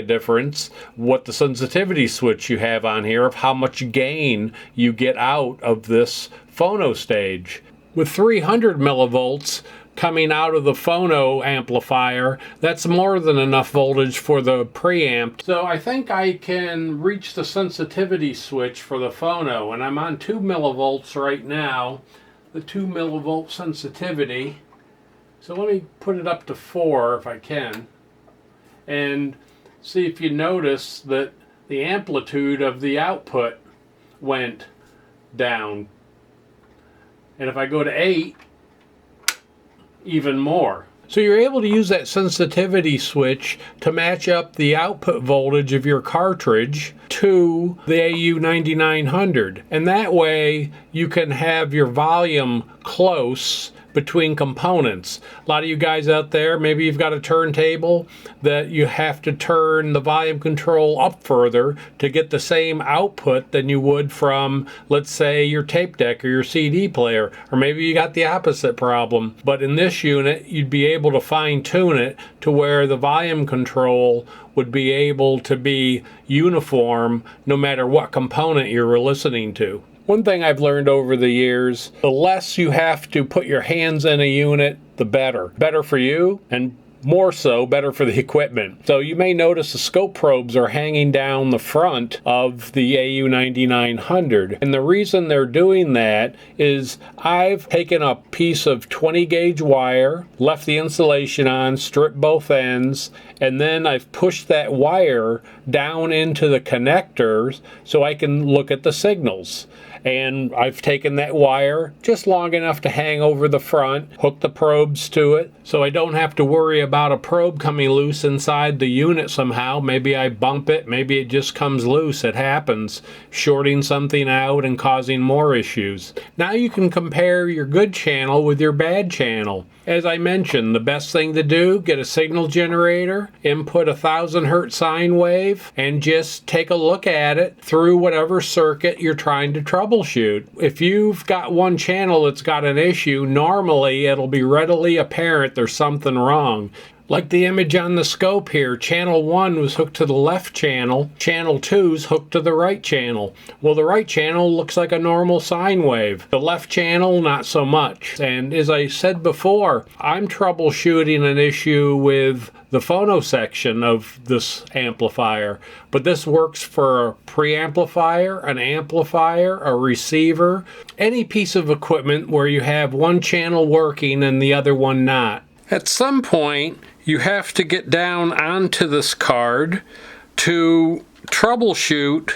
difference what the sensitivity switch you have on here of how much gain you get out of this phono stage. With 300 millivolts coming out of the phono amplifier, that's more than enough voltage for the preamp. So I think I can reach the sensitivity switch for the phono, and I'm on 2 millivolts right now, the 2 millivolt sensitivity. So let me put it up to 4 if I can, and see if you notice that the amplitude of the output went down. And if I go to 8, even more. So you're able to use that sensitivity switch to match up the output voltage of your cartridge to the AU9900. And that way you can have your volume close between components. A lot of you guys out there, maybe you've got a turntable that you have to turn the volume control up further to get the same output than you would from, let's say, your tape deck or your CD player. Or maybe you got the opposite problem. But in this unit, you'd be able to fine tune it to where the volume control would be able to be uniform no matter what component you're listening to. One thing I've learned over the years, the less you have to put your hands in a unit, the better. Better for you, and more so, better for the equipment. So you may notice the scope probes are hanging down the front of the AU9900. And the reason they're doing that is I've taken a piece of 20 gauge wire, left the insulation on, stripped both ends, and then I've pushed that wire down into the connectors so I can look at the signals. And I've taken that wire just long enough to hang over the front, hook the probes to it, so I don't have to worry about a probe coming loose inside the unit somehow. Maybe I bump it, maybe it just comes loose. It happens, shorting something out and causing more issues. Now you can compare your good channel with your bad channel. As I mentioned, the best thing to do, get a signal generator, input a 1000 hertz sine wave, and just take a look at it through whatever circuit you're trying to troubleshoot. If you've got one channel that's got an issue, normally it'll be readily apparent there's something wrong. Like the image on the scope here, channel 1 was hooked to the left channel, channel 2's hooked to the right channel. Well, the right channel looks like a normal sine wave. The left channel, not so much. And as I said before, I'm troubleshooting an issue with the phono section of this amplifier. But this works for a preamplifier, an amplifier, a receiver, any piece of equipment where you have one channel working and the other one not. At some point, you have to get down onto this card to troubleshoot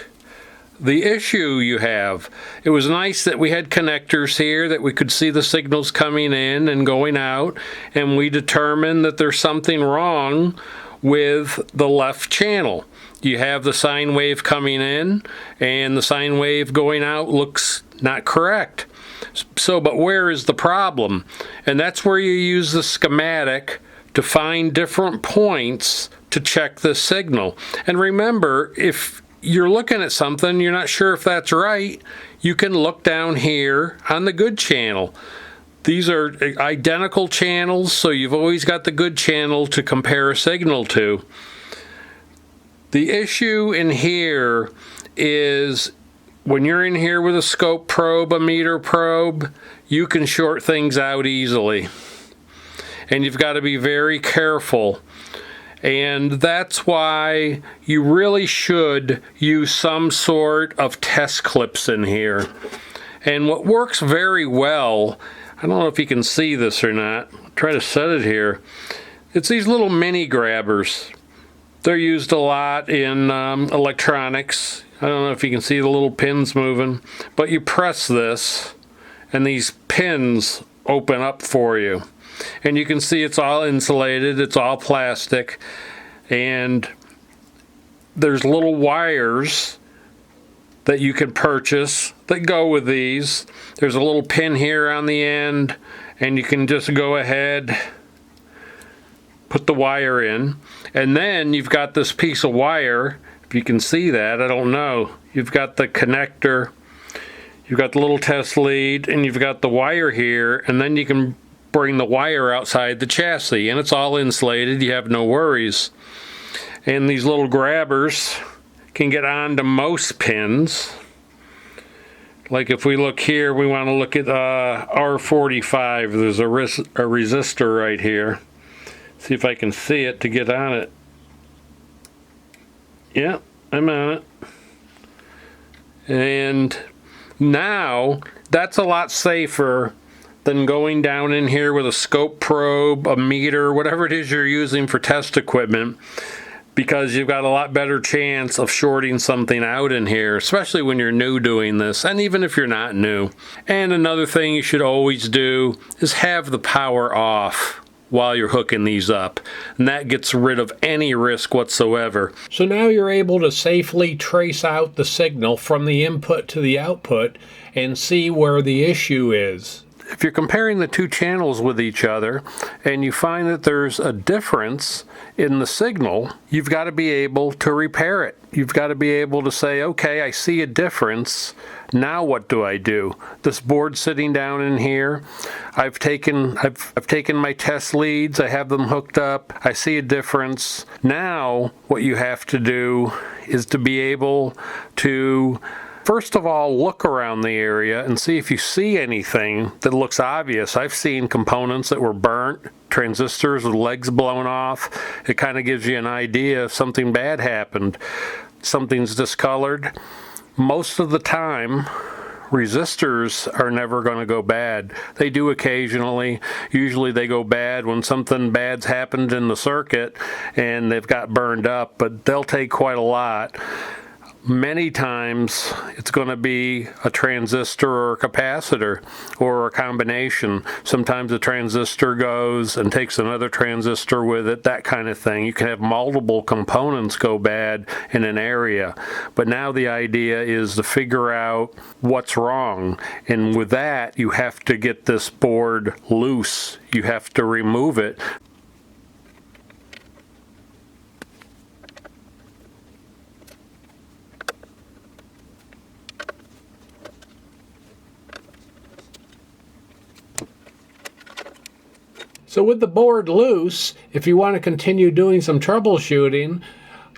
the issue you have. It was nice that we had connectors here, that we could see the signals coming in and going out, and we determined that there's something wrong with the left channel. You have the sine wave coming in, and the sine wave going out looks not correct. So, but where is the problem? And that's where you use the schematic to find different points to check the signal. And remember, if you're looking at something, you're not sure if that's right, you can look down here on the good channel. These are identical channels, so you've always got the good channel to compare a signal to. The issue in here is when you're in here with a scope probe, a meter probe, you can short things out easily. and you've got to be very careful. And that's why you really should use some sort of test clips in here. And what works very well, I don't know if you can see this or not, I'll try to set it here. It's these little mini grabbers. They're used a lot in electronics. I don't know if you can see the little pins moving, but you press this and these pins open up for you. And you can see it's all insulated, it's all plastic, and there's little wires that you can purchase that go with these. There's a little pin here on the end, and you can just go ahead, put the wire in, and then you've got this piece of wire. If you can see that, I don't know. You've got the connector, you've got the little test lead, and you've got the wire here, and then you can bring the wire outside the chassis, and it's all insulated. You have no worries. And these little grabbers can get onto most pins. Like if we look here, we want to look at R45. There's a resistor right here. See if I can see it to get on it. Yeah, I'm on it. And now that's a lot safer than going down in here with a scope probe, a meter, whatever it is you're using for test equipment, because you've got a lot better chance of shorting something out in here, especially when you're new doing this, and even if you're not new. And another thing you should always do is have the power off while you're hooking these up, and that gets rid of any risk whatsoever. So now you're able to safely trace out the signal from the input to the output and see where the issue is. If you're comparing the two channels with each other and you find that there's a difference in the signal, you've got to be able to repair it. You've got to be able to say, okay, I see a difference. Now what do I do? This board sitting down in here, I've taken my test leads, I have them hooked up, I see a difference. Now what you have to do is to be able to first of all, look around the area and see if you see anything that looks obvious. I've seen components that were burnt, transistors with legs blown off. It kind of gives you an idea if something bad happened. Something's discolored. Most of the time, resistors are never going to go bad. They do occasionally. Usually they go bad when something bad's happened in the circuit and they've got burned up, but they'll take quite a lot. Many times it's going to be a transistor or a capacitor or a combination. Sometimes a transistor goes and takes another transistor with it, that kind of thing. You can have multiple components go bad in an area. But now the idea is to figure out what's wrong. And with that, you have to get this board loose. You have to remove it. So with the board loose, if you want to continue doing some troubleshooting,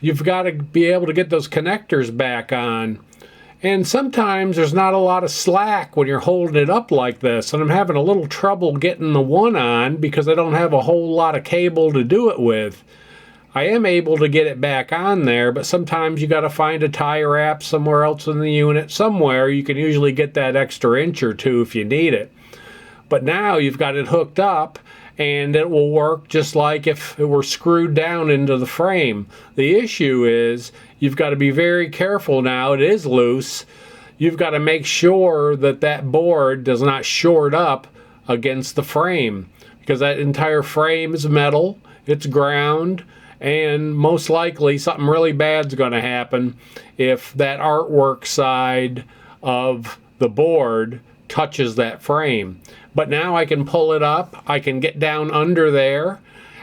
you've got to be able to get those connectors back on. And sometimes there's not a lot of slack when you're holding it up like this. And I'm having a little trouble getting the one on because I don't have a whole lot of cable to do it with. I am able to get it back on there, but sometimes you got to find a tie wrap somewhere else in the unit. Somewhere you can usually get that extra inch or two if you need it. But now you've got it hooked up, and it will work just like if it were screwed down into the frame. The issue is you've got to be very careful now. It is loose. You've got to make sure that that board does not short up against the frame, because that entire frame is metal, it's ground, and most likely something really bad's going to happen if that artwork side of the board touches that frame. But now I can pull it up, I can get down under there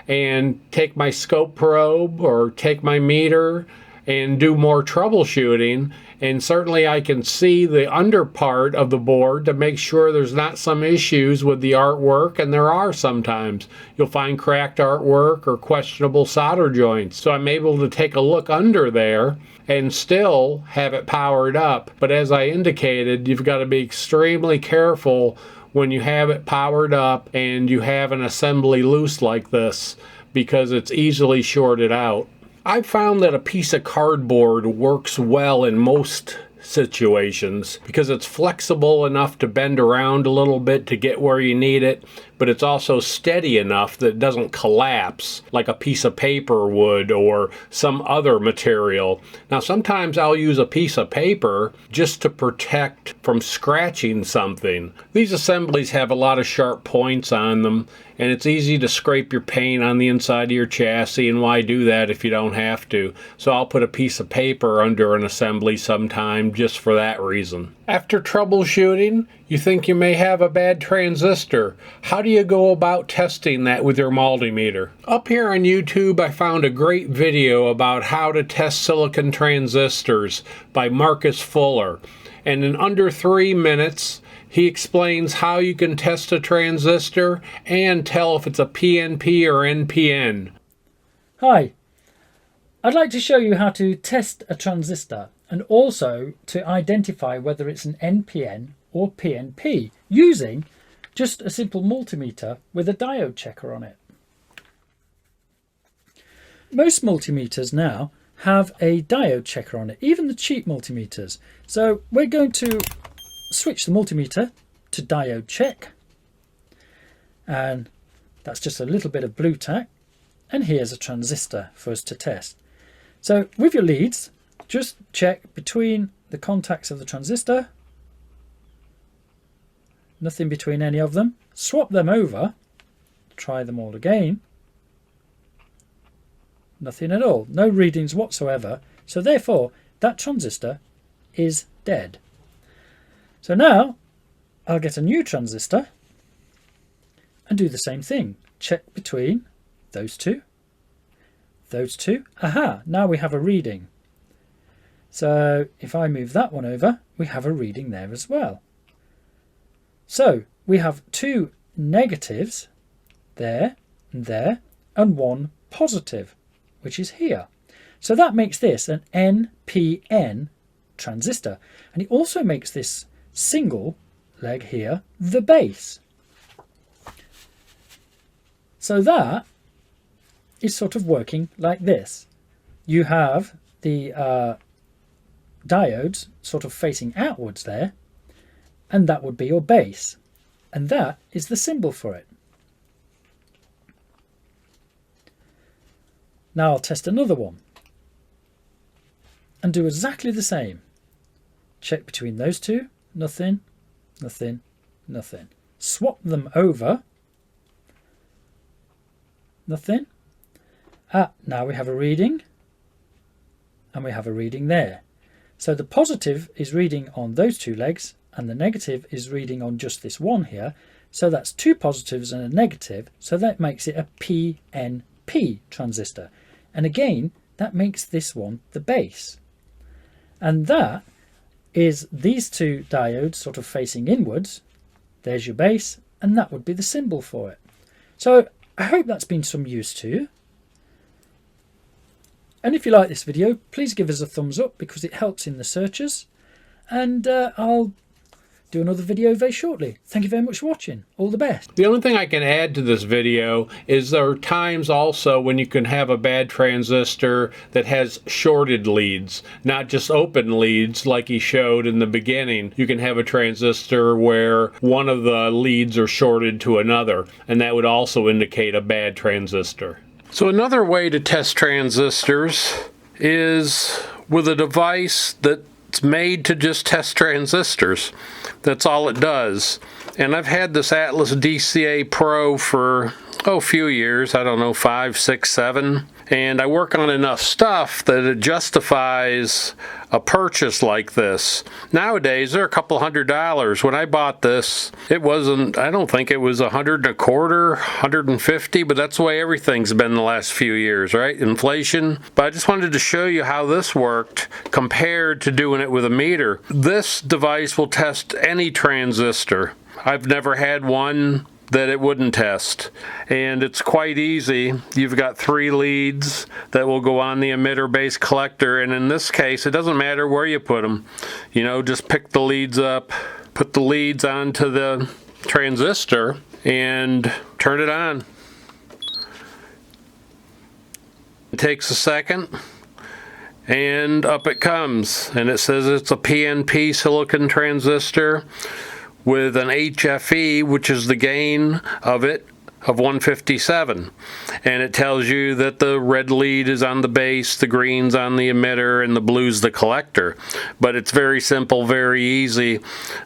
and take my scope probe or take my meter and do more troubleshooting. And certainly I can see the under part of the board to make sure there's not some issues with the artwork, and there are sometimes. You'll find cracked artwork or questionable solder joints. So I'm able to take a look under there and still have it powered up. But as I indicated, you've got to be extremely careful when you have it powered up and you have an assembly loose like this, because it's easily shorted out. I've found that a piece of cardboard works well in most situations because it's flexible enough to bend around a little bit to get where you need it, but it's also steady enough that it doesn't collapse like a piece of paper would or some other material. Now, sometimes I'll use a piece of paper just to protect from scratching something. These assemblies have a lot of sharp points on them, and it's easy to scrape your paint on the inside of your chassis, and why do that if you don't have to? So I'll put a piece of paper under an assembly sometime just for that reason. After troubleshooting, you think you may have a bad transistor. How do you go about testing that with your multimeter? Up here on YouTube, I found a great video about how to test silicon transistors by Marcus Fuller. And in under 3 minutes, he explains how you can test a transistor and tell if it's a PNP or NPN. Hi, I'd like to show you how to test a transistor and also to identify whether it's an NPN or PNP using just a simple multimeter with a diode checker on it. Most multimeters now have a diode checker on it, even the cheap multimeters. So we're going to switch the multimeter to diode check, and that's just a little bit of blue tack, and here's a transistor for us to test. So with your leads, just check between the contacts of the transistor, nothing between any of them, swap them over, try them all again, nothing at all, no readings whatsoever, so therefore that transistor is dead. So now I'll get a new transistor and do the same thing. Check between those two. Aha, now we have a reading. So if I move that one over, we have a reading there as well. So we have 2 negatives there and there, and 1 positive, which is here. So that makes this an NPN transistor. And it also makes this single leg here the base. So that is sort of working like this. You have the diodes sort of facing outwards there, and that would be your base, and that is the symbol for it. Now I'll test another one and do exactly the same. Check between those two, nothing, nothing, nothing. Swap them over, nothing. Now we have a reading, and we have a reading there. So the positive is reading on those 2 legs, and the negative is reading on just this one here. So that's 2 positives and a negative, so that makes it a PNP transistor. And again, that makes this one the base. And that is these 2 diodes sort of facing inwards. There's your base, and that would be the symbol for it. So I hope that's been some use to you. And if you like this video, please give us a thumbs up because it helps in the searches. And I'll do another video very shortly. Thank you very much for watching. All the best. The only thing I can add to this video is there are times also when you can have a bad transistor that has shorted leads, not just open leads like he showed in the beginning. You can have a transistor where one of the leads are shorted to another, and that would also indicate a bad transistor. So another way to test transistors is with a device that's made to just test transistors. That's all it does. And I've had this Atlas DCA Pro for a few years, I don't know, 5, 6, 7. And I work on enough stuff that it justifies a purchase like this. Nowadays, they're a couple $100. When I bought this, it wasn't, I don't think it was $100 and a quarter, $150, but that's the way everything's been the last few years, right? Inflation. But I just wanted to show you how this worked compared to doing it with a meter. This device will test any transistor. I've never had one that it wouldn't test, and it's quite easy. You've got 3 leads that will go on the emitter base collector, and in this case it doesn't matter where you put them. You know, just pick the leads up, put the leads onto the transistor and turn it on. It takes a second, and up it comes, and it says it's a PNP silicon transistor with an HFE, which is the gain of it, of 157, and it tells you that the red lead is on the base, the green's on the emitter, and the blue's the collector. But it's very simple, very easy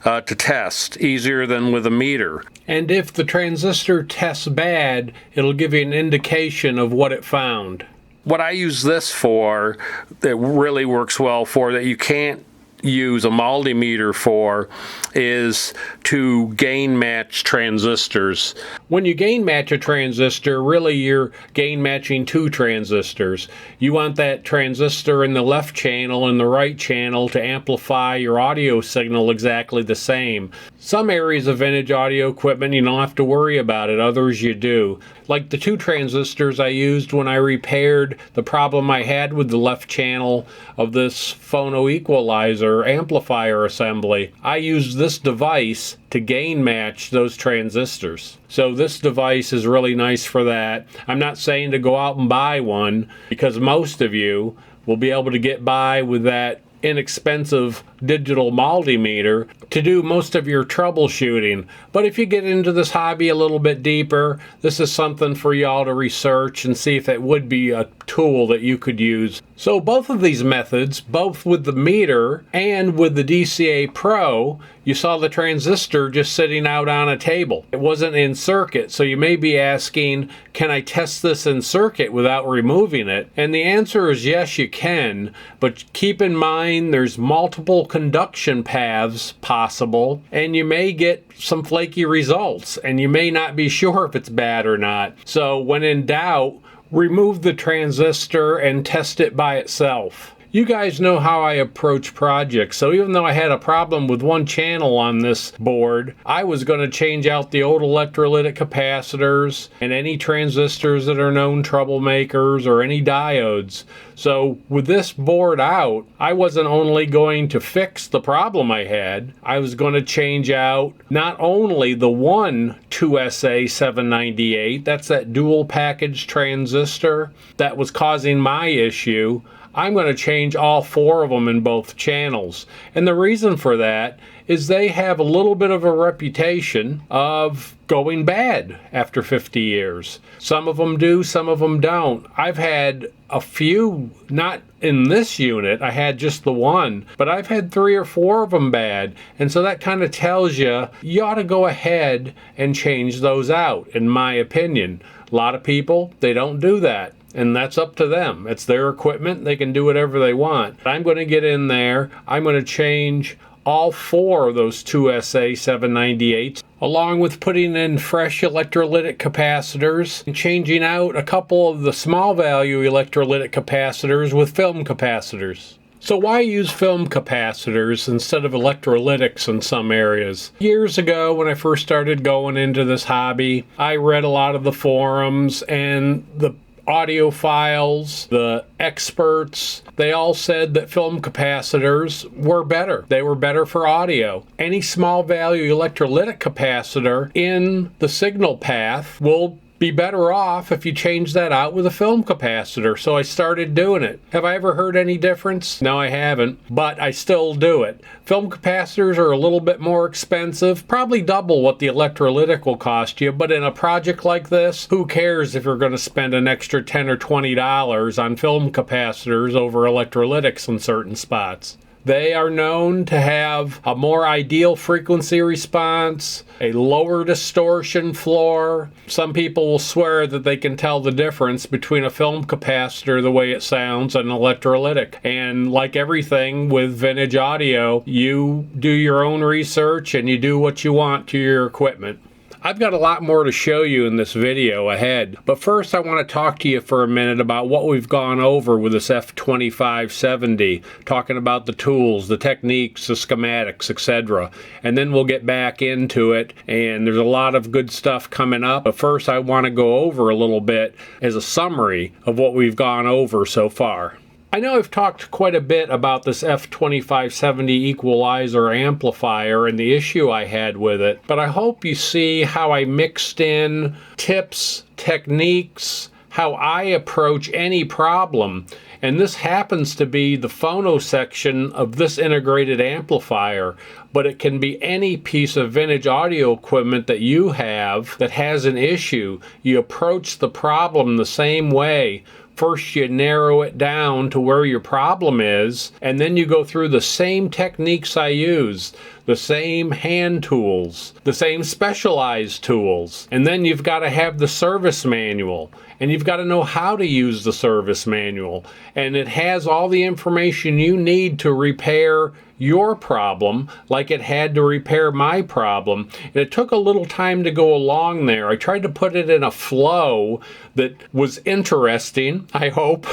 to test, easier than with a meter. And if the transistor tests bad, it'll give you an indication of what it found. What I use this for, that really works well for, that you can't use a multimeter for, is to gain match transistors. When you gain match a transistor, really you're gain matching two transistors. You want that transistor in the left channel and the right channel to amplify your audio signal exactly the same. Some areas of vintage audio equipment you don't have to worry about it, others you do. Like the two transistors I used when I repaired the problem I had with the left channel of this phono equalizer amplifier assembly. I used this device to gain match those transistors. So this device is really nice for that. I'm not saying to go out and buy one, because most of you will be able to get by with that inexpensive digital multimeter to do most of your troubleshooting. But if you get into this hobby a little bit deeper, this is something for y'all to research and see if it would be a tool that you could use. So both of these methods, both with the meter and with the DCA Pro, you saw the transistor just sitting out on a table. It wasn't in circuit, so you may be asking, can I test this in circuit without removing it? And the answer is yes, you can, but keep in mind there's multiple conduction paths possible, and you may get some flaky results, and you may not be sure if it's bad or not. So when in doubt, remove the transistor and test it by itself. You guys know how I approach projects, so even though I had a problem with one channel on this board, I was going to change out the old electrolytic capacitors and any transistors that are known troublemakers or any diodes. So with this board out, I wasn't only going to fix the problem I had, I was going to change out not only the one 2SA798, that's that dual package transistor that was causing my issue, I'm going to change all four of them in both channels. And the reason for that is they have a little bit of a reputation of going bad after 50 years. Some of them do, some of them don't. I've had a few, not in this unit, I had just the one, but I've had 3 or 4 of them bad. And so that kind of tells you, you ought to go ahead and change those out, in my opinion. A lot of people, they don't do that. And that's up to them. It's their equipment. They can do whatever they want. I'm going to get in there. I'm going to change all 4 of those 2SA798s, along with putting in fresh electrolytic capacitors and changing out a couple of the small value electrolytic capacitors with film capacitors. So why use film capacitors instead of electrolytics in some areas? Years ago, when I first started going into this hobby, I read a lot of the forums, and the audiophiles, the experts, they all said that film capacitors were better. They were better for audio. Any small value electrolytic capacitor in the signal path will be better off if you change that out with a film capacitor. So I started doing it. Have I ever heard any difference? No, I haven't, but I still do it. Film capacitors are a little bit more expensive, probably double what the electrolytic will cost you, but in a project like this, who cares if you're going to spend an extra $10 or $20 on film capacitors over electrolytics in certain spots. They are known to have a more ideal frequency response, a lower distortion floor. Some people will swear that they can tell the difference between a film capacitor, the way it sounds, and an electrolytic. And like everything with vintage audio, you do your own research and you do what you want to your equipment. I've got a lot more to show you in this video ahead, but first I want to talk to you for a minute about what we've gone over with this F2570, talking about the tools, the techniques, the schematics, etc. And then we'll get back into it, and there's a lot of good stuff coming up. But first I want to go over a little bit as a summary of what we've gone over so far. I know I've talked quite a bit about this F2570 equalizer amplifier and the issue I had with it, but I hope you see how I mixed in tips, techniques, how I approach any problem. And this happens to be the phono section of this integrated amplifier, but it can be any piece of vintage audio equipment that you have that has an issue. You approach the problem the same way. First, you narrow it down to where your problem is, and then you go through the same techniques I used, the same hand tools, the same specialized tools. And then you've got to have the service manual, and you've got to know how to use the service manual. And it has all the information you need to repair your problem like it had to repair my problem. And it took a little time to go along there. I tried to put it in a flow that was interesting, I hope,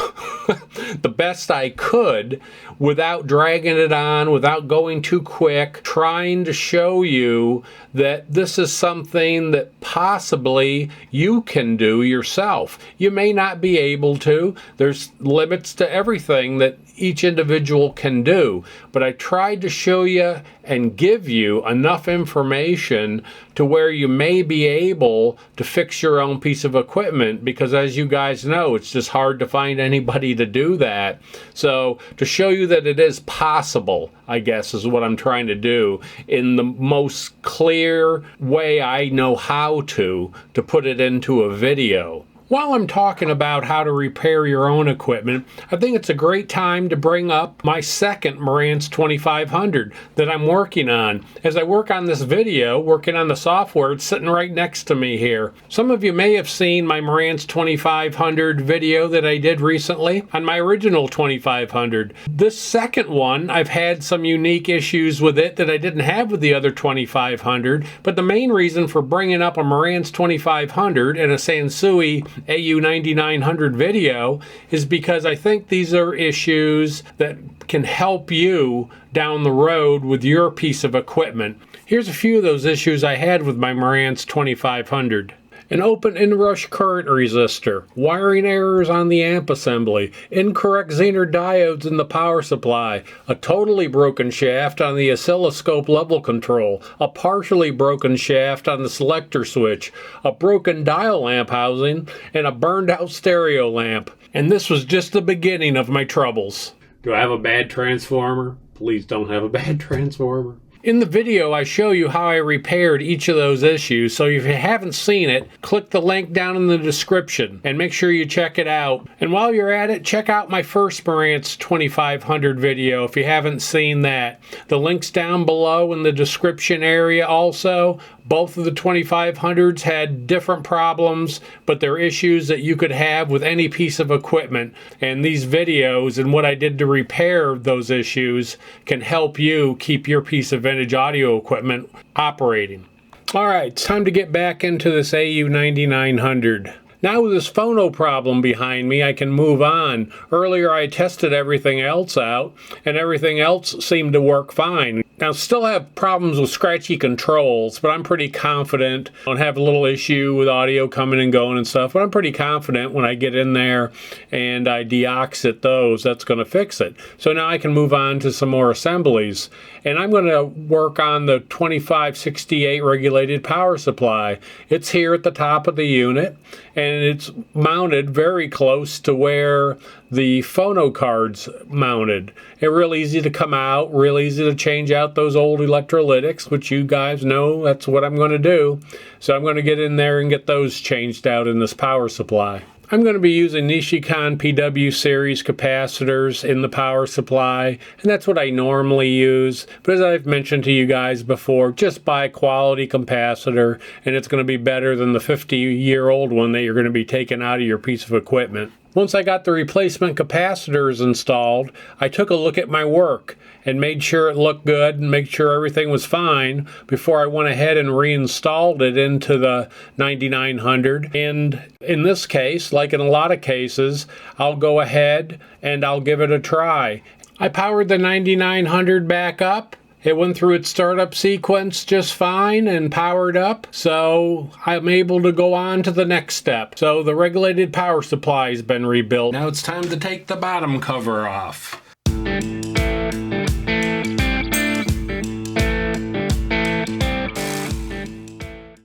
the best I could, without dragging it on, without going too quick, trying to show you that this is something that possibly you can do yourself. You may not be able to. There's limits to everything that each individual can do, but I tried to show you and give you enough information to where you may be able to fix your own piece of equipment, because as you guys know, it's just hard to find anybody to do that. So to show you that it is possible, I guess, is what I'm trying to do in the most clear way I know how to put it into a video. While I'm talking about how to repair your own equipment, I think it's a great time to bring up my second Marantz 2500 that I'm working on. As I work on this video, working on the software, it's sitting right next to me here. Some of you may have seen my Marantz 2500 video that I did recently on my original 2500. This second one, I've had some unique issues with it that I didn't have with the other 2500, but the main reason for bringing up a Marantz 2500 and a Sansui AU9900 video is because I think these are issues that can help you down the road with your piece of equipment. Here's a few of those issues I had with my Marantz 2500. An open inrush current resistor, wiring errors on the amp assembly, incorrect Zener diodes in the power supply, a totally broken shaft on the oscilloscope level control, a partially broken shaft on the selector switch, a broken dial lamp housing, and a burned out stereo lamp. And this was just the beginning of my troubles. Do I have a bad transformer? Please don't have a bad transformer. In the video, I show you how I repaired each of those issues, so if you haven't seen it, click the link down in the description and make sure you check it out. And while you're at it, check out my first Marantz 2500 video if you haven't seen that. The link's down below in the description area also. Both of the 2500s had different problems, but they're issues that you could have with any piece of equipment. And these videos and what I did to repair those issues can help you keep your piece of vintage audio equipment operating. All right, it's time to get back into this AU9900. Now with this phono problem behind me, I can move on. Earlier I tested everything else out, and everything else seemed to work fine. Now still have problems with scratchy controls, but I'm pretty confident. I don't have a little issue with audio coming and going and stuff, but I'm pretty confident when I get in there and I deoxit those, that's going to fix it. So now I can move on to some more assemblies. And I'm going to work on the 2568 regulated power supply. It's here at the top of the unit, and it's mounted very close to where the phono card's mounted. It's real easy to come out, real easy to change out those old electrolytics, which you guys know that's what I'm going to do. So I'm going to get in there and get those changed out in this power supply. I'm going to be using Nichikan PW series capacitors in the power supply, and that's what I normally use. But as I've mentioned to you guys before, just buy a quality capacitor, and it's going to be better than the 50-year-old one that you're going to be taking out of your piece of equipment. Once I got the replacement capacitors installed, I took a look at my work and made sure it looked good and made sure everything was fine before I went ahead and reinstalled it into the 9900. And in this case, like in a lot of cases, I'll go ahead and I'll give it a try. I powered the 9900 back up, It went through its startup sequence just fine and powered up, so I'm able to go on to the next step. So the regulated power supply has been rebuilt. Now it's time to take the bottom cover off.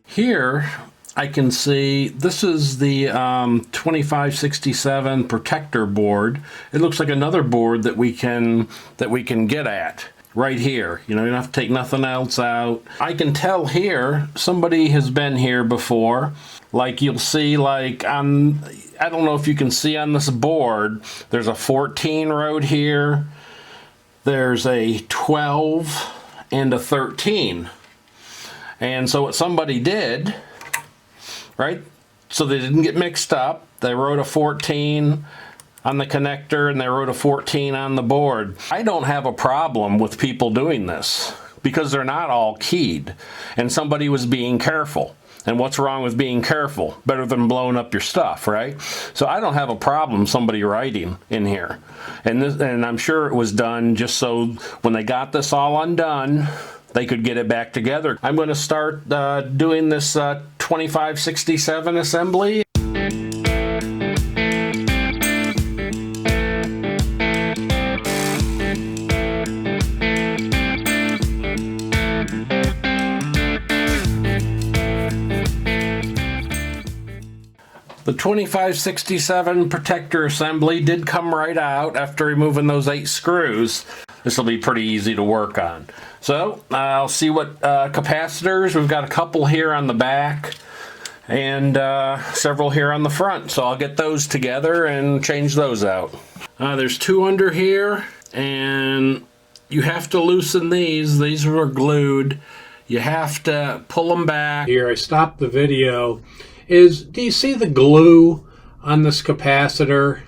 Here I can see this is the 2567 protector board. It looks like another board that we can get at. Right here, you don't have to take nothing else out. I can tell here somebody has been here before. Like you'll see, like on, I don't know if you can see on this board, there's a 14 road here, there's a 12 and a 13. And so what somebody did, right, so they didn't get mixed up, they wrote a 14 on the connector and they wrote a 14 on the board. I don't have a problem with people doing this because they're not all keyed and somebody was being careful. And what's wrong with being careful? Better than blowing up your stuff, right? So I don't have a problem somebody writing in here. And I'm sure it was done just so when they got this all undone, they could get it back together. I'm going to start doing this 2567 assembly. The 2567 protector assembly did come right out after removing those 8 screws. This will be pretty easy to work on. So I'll see what capacitors. We've got a couple here on the back and several here on the front. So I'll get those together and change those out. There's 2 under here, and you have to loosen these. These were glued. You have to pull them back. Here, I stopped the video. Do you see the glue on this capacitor?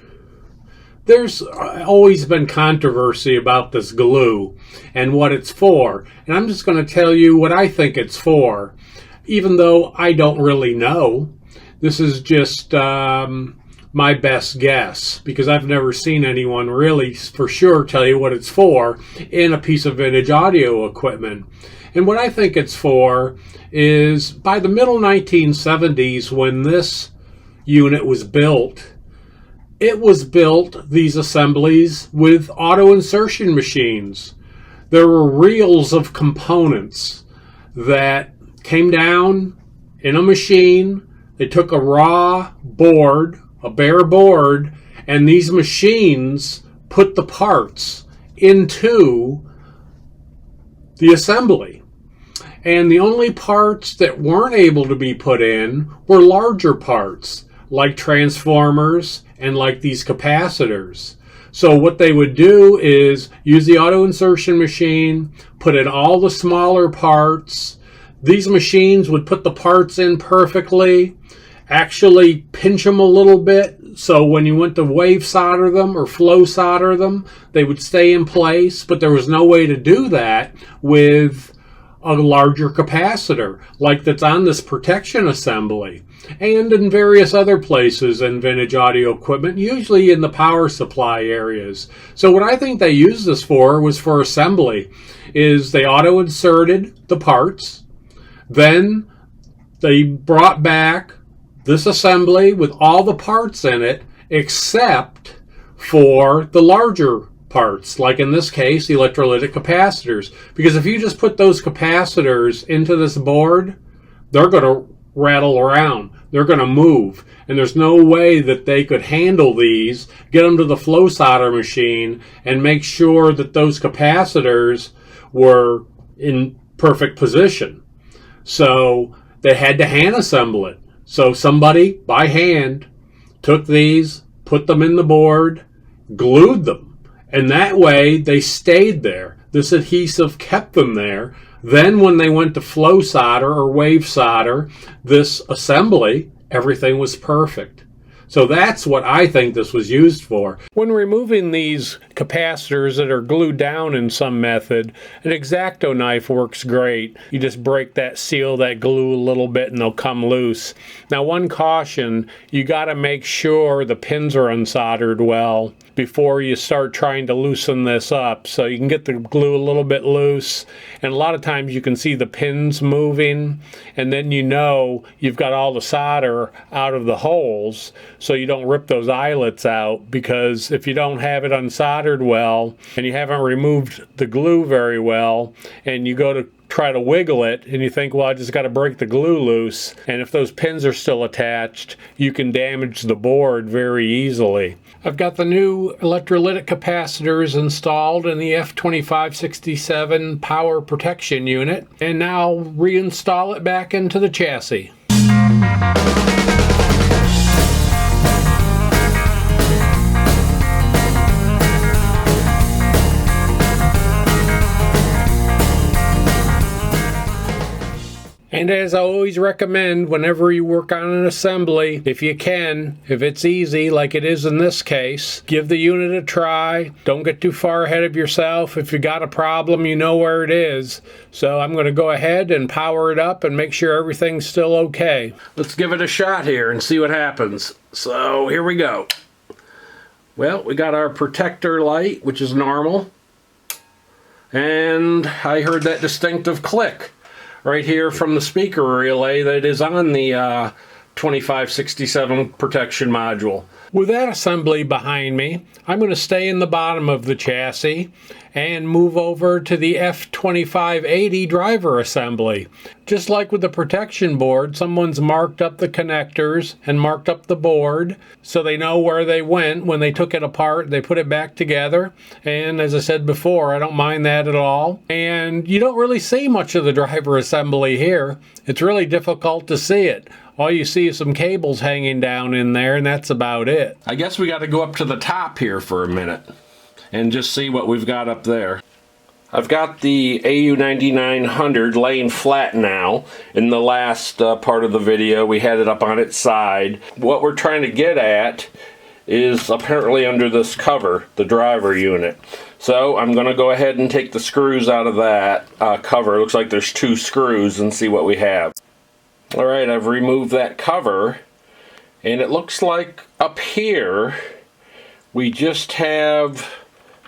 There's always been controversy about this glue and what it's for. And I'm just going to tell you what I think it's for, even though I don't really know. This is just my best guess, because I've never seen anyone really for sure tell you what it's for in a piece of vintage audio equipment. And what I think it's for is by the middle 1970s, when this unit was built, it was built, these assemblies, with auto insertion machines. There were reels of components that came down in a machine. They took a raw board, a bare board, and these machines put the parts into the assembly. And the only parts that weren't able to be put in were larger parts, like transformers and like these capacitors. So what they would do is use the auto insertion machine, put in all the smaller parts. These machines would put the parts in perfectly, actually pinch them a little bit, so when you went to wave solder them or flow solder them, they would stay in place. But there was no way to do that with a larger capacitor like that's on this protection assembly and in various other places in vintage audio equipment, usually in the power supply areas. So what I think they used this for was for assembly. Is they auto inserted the parts, then they brought back this assembly with all the parts in it except for the larger parts, like in this case, the electrolytic capacitors. Because if you just put those capacitors into this board, they're going to rattle around. They're going to move. And there's no way that they could handle these, get them to the flow solder machine, and make sure that those capacitors were in perfect position. So they had to hand assemble it. So somebody, by hand, took these, put them in the board, glued them. And that way, they stayed there. This adhesive kept them there. Then when they went to flow solder or wave solder this assembly, everything was perfect. So that's what I think this was used for. When removing these capacitors that are glued down in some method, an X-Acto knife works great. You just break that seal, that glue a little bit, and they'll come loose. Now, one caution, you got to make sure the pins are unsoldered well before you start trying to loosen this up. So you can get the glue a little bit loose, and a lot of times you can see the pins moving, and then you know you've got all the solder out of the holes, so you don't rip those eyelets out, because if you don't have it unsoldered well and you haven't removed the glue very well and you go to try to wiggle it and you think, well, I just got to break the glue loose, and if those pins are still attached, you can damage the board very easily. I've got the new electrolytic capacitors installed in the F2567 power protection unit, and now reinstall it back into the chassis. And as I always recommend, whenever you work on an assembly, if you can, if it's easy, like it is in this case, give the unit a try. Don't get too far ahead of yourself. If you got a problem, you know where it is. So I'm going to go ahead and power it up and make sure everything's still okay. Let's give it a shot here and see what happens. So here we go. Well, we got our protector light, which is normal. And I heard that distinctive click right here from the speaker relay that is on the 2567 protection module. With that assembly behind me, I'm going to stay in the bottom of the chassis and move over to the F2580 driver assembly. Just like with the protection board, someone's marked up the connectors and marked up the board so they know where they went when they took it apart. They put it back together, and as I said before, I don't mind that at all. And you don't really see much of the driver assembly here. It's really difficult to see it. All you see is some cables hanging down in there, and that's about it. I guess we got to go up to the top here for a minute and just see what we've got up there. I've got the AU9900 laying flat now. In the last part of the video, we had it up on its side. What we're trying to get at is apparently under this cover, the driver unit. So I'm going to go ahead and take the screws out of that cover. It looks like there's 2 screws, and see what we have. Alright, I've removed that cover, and it looks like up here we just have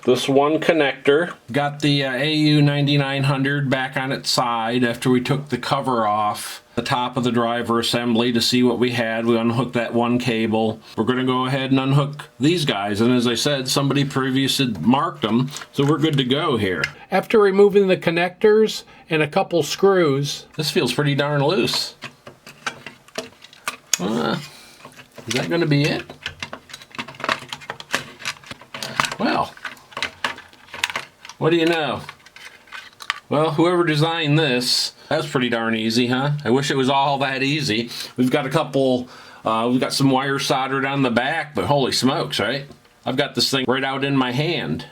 this one connector. Got the AU9900 back on its side after we took the cover off the top of the driver assembly to see what we had. We unhooked that one cable. We're going to go ahead and unhook these guys, and as I said, somebody previously marked them, so we're good to go here. After removing the connectors and a couple screws, this feels pretty darn loose. Is that going to be it? Well, what do you know? Well, whoever designed this, that's pretty darn easy, huh? I wish it was all that easy. We've got a couple, we've got some wire soldered on the back, but holy smokes, right? I've got this thing right out in my hand.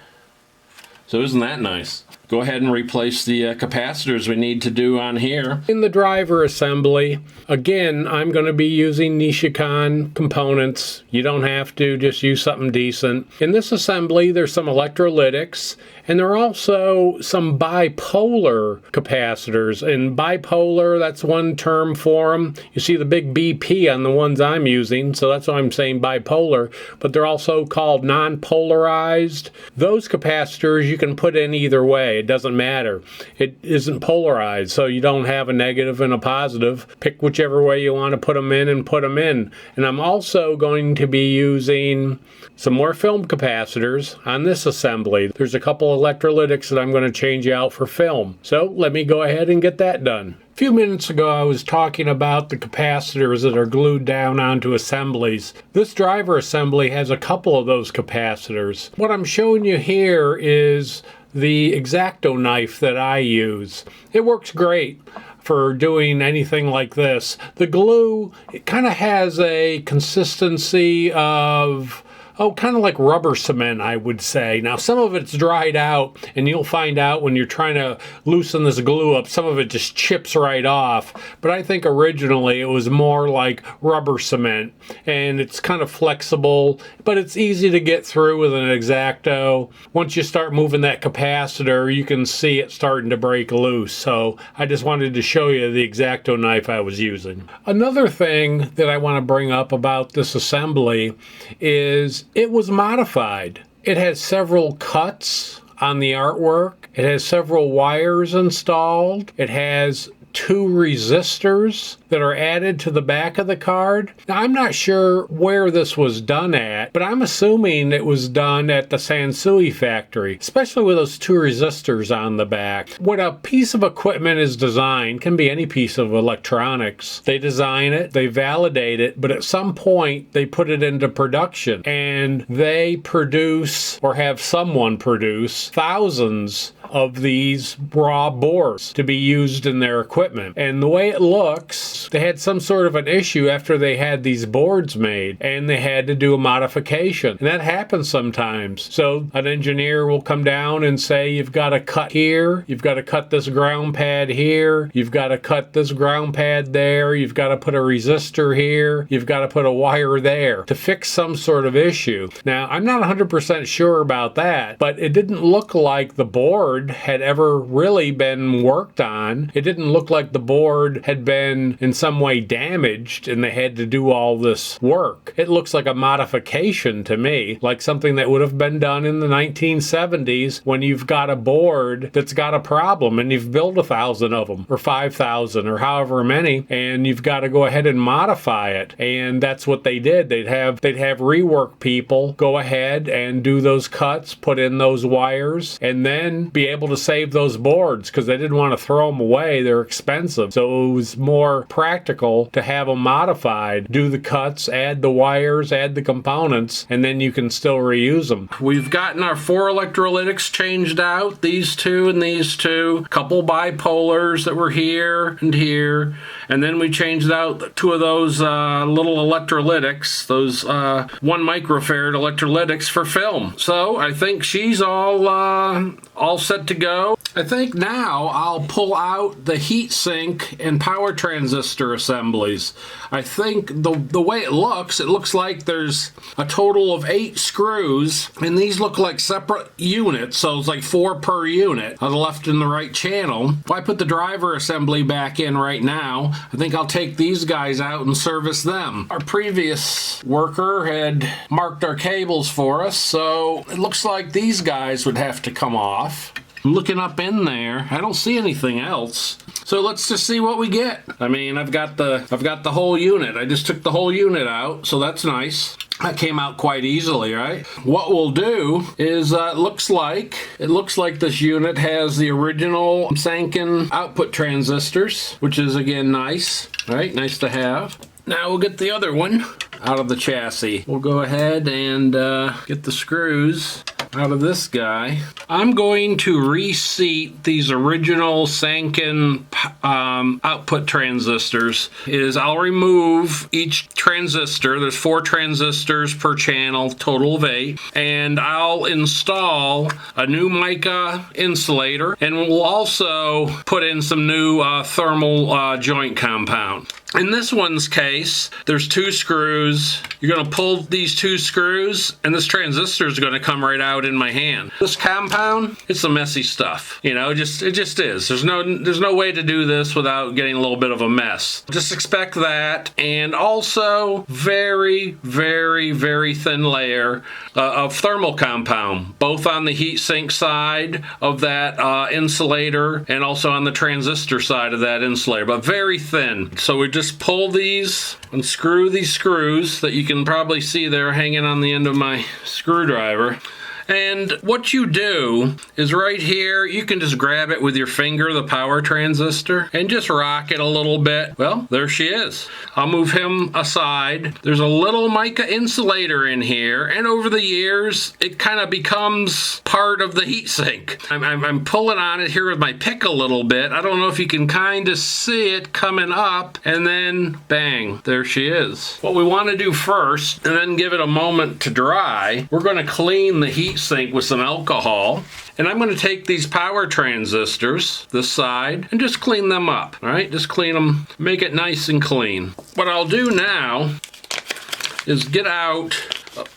So isn't that nice? Go ahead and replace the capacitors we need to do on here. In the driver assembly, again, I'm going to be using Nishikon components. You don't have to, just use something decent. In this assembly, there's some electrolytics, and there are also some bipolar capacitors. And bipolar, that's one term for them. You see the big BP on the ones I'm using, so that's why I'm saying bipolar, but they're also called non-polarized. Those capacitors you can put in either way. It doesn't matter. It isn't polarized, so you don't have a negative and a positive. Pick whichever way you want to put them in and put them in. And I'm also going to be using some more film capacitors on this assembly. There's a couple electrolytics that I'm going to change out for film. So let me go ahead and get that done. A few minutes ago I was talking about the capacitors that are glued down onto assemblies. This driver assembly has a couple of those capacitors. What I'm showing you here is the X-Acto knife that I use. It works great for doing anything like this. The glue, it kind of has a consistency of Oh, kind of like rubber cement, I would say. Now, some of it's dried out, and you'll find out when you're trying to loosen this glue up, some of it just chips right off. But I think originally it was more like rubber cement, and it's kind of flexible, but it's easy to get through with an X-Acto. Once you start moving that capacitor, you can see it starting to break loose. So I just wanted to show you the X-Acto knife I was using. Another thing that I want to bring up about this assembly is it was modified. It has several cuts on the artwork. It has several wires installed. It has 2 resistors that are added to the back of the card. Now, I'm not sure where this was done at, but I'm assuming it was done at the Sansui factory, especially with those 2 resistors on the back. When a piece of equipment is designed, can be any piece of electronics, they design it, they validate it, but at some point they put it into production, and they produce, or have someone produce, thousands of these raw boards to be used in their equipment. And the way it looks, they had some sort of an issue after they had these boards made, and they had to do a modification. And that happens sometimes. So an engineer will come down and say, you've got to cut here, you've got to cut this ground pad here, you've got to cut this ground pad there, you've got to put a resistor here, you've got to put a wire there to fix some sort of issue. Now, I'm not 100% sure about that, but it didn't look like the board had ever really been worked on. It didn't look like the board had been in some way damaged and they had to do all this work. It looks like a modification to me, like something that would have been done in the 1970s when you've got a board that's got a problem and you've built 1,000 of them or 5,000 or however many, and you've got to go ahead and modify it. And that's what they did. They'd have rework people go ahead and do those cuts, put in those wires, and then be able to save those boards because they didn't want to throw them away. They're expensive. So it was more practical to have them modified, do the cuts, add the wires, add the components, and then you can still reuse them. We've gotten our 4 electrolytics changed out, these 2 and these 2, couple bipolars that were here and here, and then we changed out 2 of those little electrolytics, those 1 microfarad electrolytics for film. So I think she's all set to go. I think now I'll pull out the heatsink and power transistor assemblies. I think the way it looks like there's a total of 8 screws, and these look like separate units, so it's like 4 per unit on the left and the right channel. If I put the driver assembly back in right now, I think I'll take these guys out and service them. Our previous worker had marked our cables for us, so it looks like these guys would have to come off. I'm looking up in there. I don't see anything else. So let's just see what we get. I mean, I've got the whole unit. I just took the whole unit out, so that's nice. That came out quite easily, right? What we'll do is it looks like this unit has the original Sanken output transistors, which is again nice, right? Nice to have. Now we'll get the other one out of the chassis. We'll go ahead and get the screws out of this guy. I'm going to reseat these original Sanken output transistors. I'll remove each transistor. There's 4 transistors per channel, total of 8, and I'll install a new mica insulator, and we'll also put in some new thermal joint compound. In this one's case, there's 2 screws. You're going to pull these 2 screws, and this transistor is going to come right out in my hand. This compound, it's some messy stuff. You know, it just is. There's no way to do this without getting a little bit of a mess. Just expect that, and also very, very, very thin layer of thermal compound, both on the heat sink side of that insulator and also on the transistor side of that insulator, but very thin. So we just pull these and screw these screws that you can probably see there hanging on the end of my screwdriver. And what you do is right here, you can just grab it with your finger, the power transistor, and just rock it a little bit. Well, there she is. I'll move him aside. There's a little mica insulator in here, and over the years, it kind of becomes part of the heatsink. I'm pulling on it here with my pick a little bit. I don't know if you can kind of see it coming up, and then bang, there she is. What we want to do first, and then give it a moment to dry, we're going to clean the heatsink with some alcohol. And I'm going to take these power transistors, this side, and just clean them up. All right, just clean them, make it nice and clean. What I'll do now is get out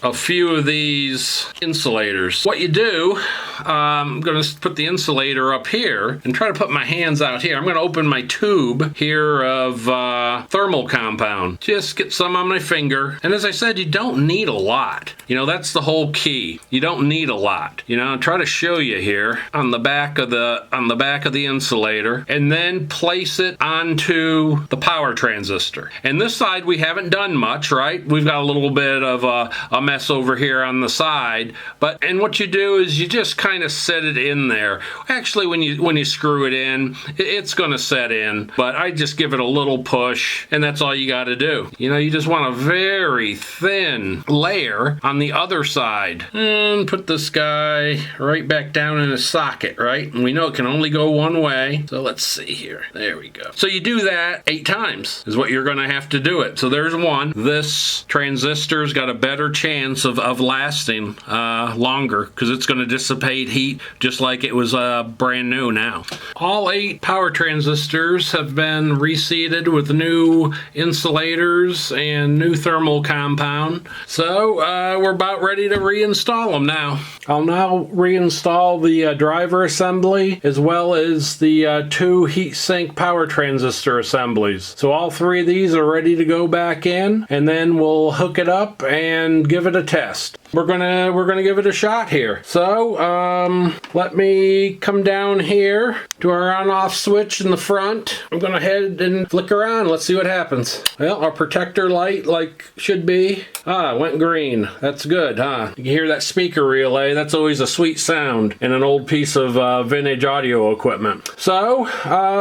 a few of these insulators. What you do, I'm going to put the insulator up here and try to put my hands out here. I'm going to open my tube here of thermal compound. Just get some on my finger. And as I said, you don't need a lot. You know, that's the whole key. You don't need a lot. You know, I'll try to show you here on the back of the insulator, and then place it onto the power transistor. And this side we haven't done much, right? We've got a little bit of a mess over here on the side, and what you do is you just kind of set it in there. Actually, when you screw it in, it's going to set in, but I just give it a little push, and that's all you got to do. You know, you just want a very thin layer on the other side, and put this guy right back down in his socket, right? And we know it can only go one way, so let's see here. There we go. So you do that 8 times is what you're going to have to do it. So there's one. This transistor's got a better chance of lasting longer because it's going to dissipate heat just like it was brand new now. All 8 power transistors have been reseated with new insulators and new thermal compound. So we're about ready to reinstall them now. I'll now reinstall the driver assembly as well as the 2 heatsink power transistor assemblies. So all 3 of these are ready to go back in, and then we'll hook it up and give it a test. We're gonna give it a shot here. So let me come down here to our on-off switch in the front. I'm gonna head and flicker on. Let's see what happens. Well, our protector light should be. It went green. That's good, huh? You can hear that speaker relay. That's always a sweet sound in an old piece of vintage audio equipment. So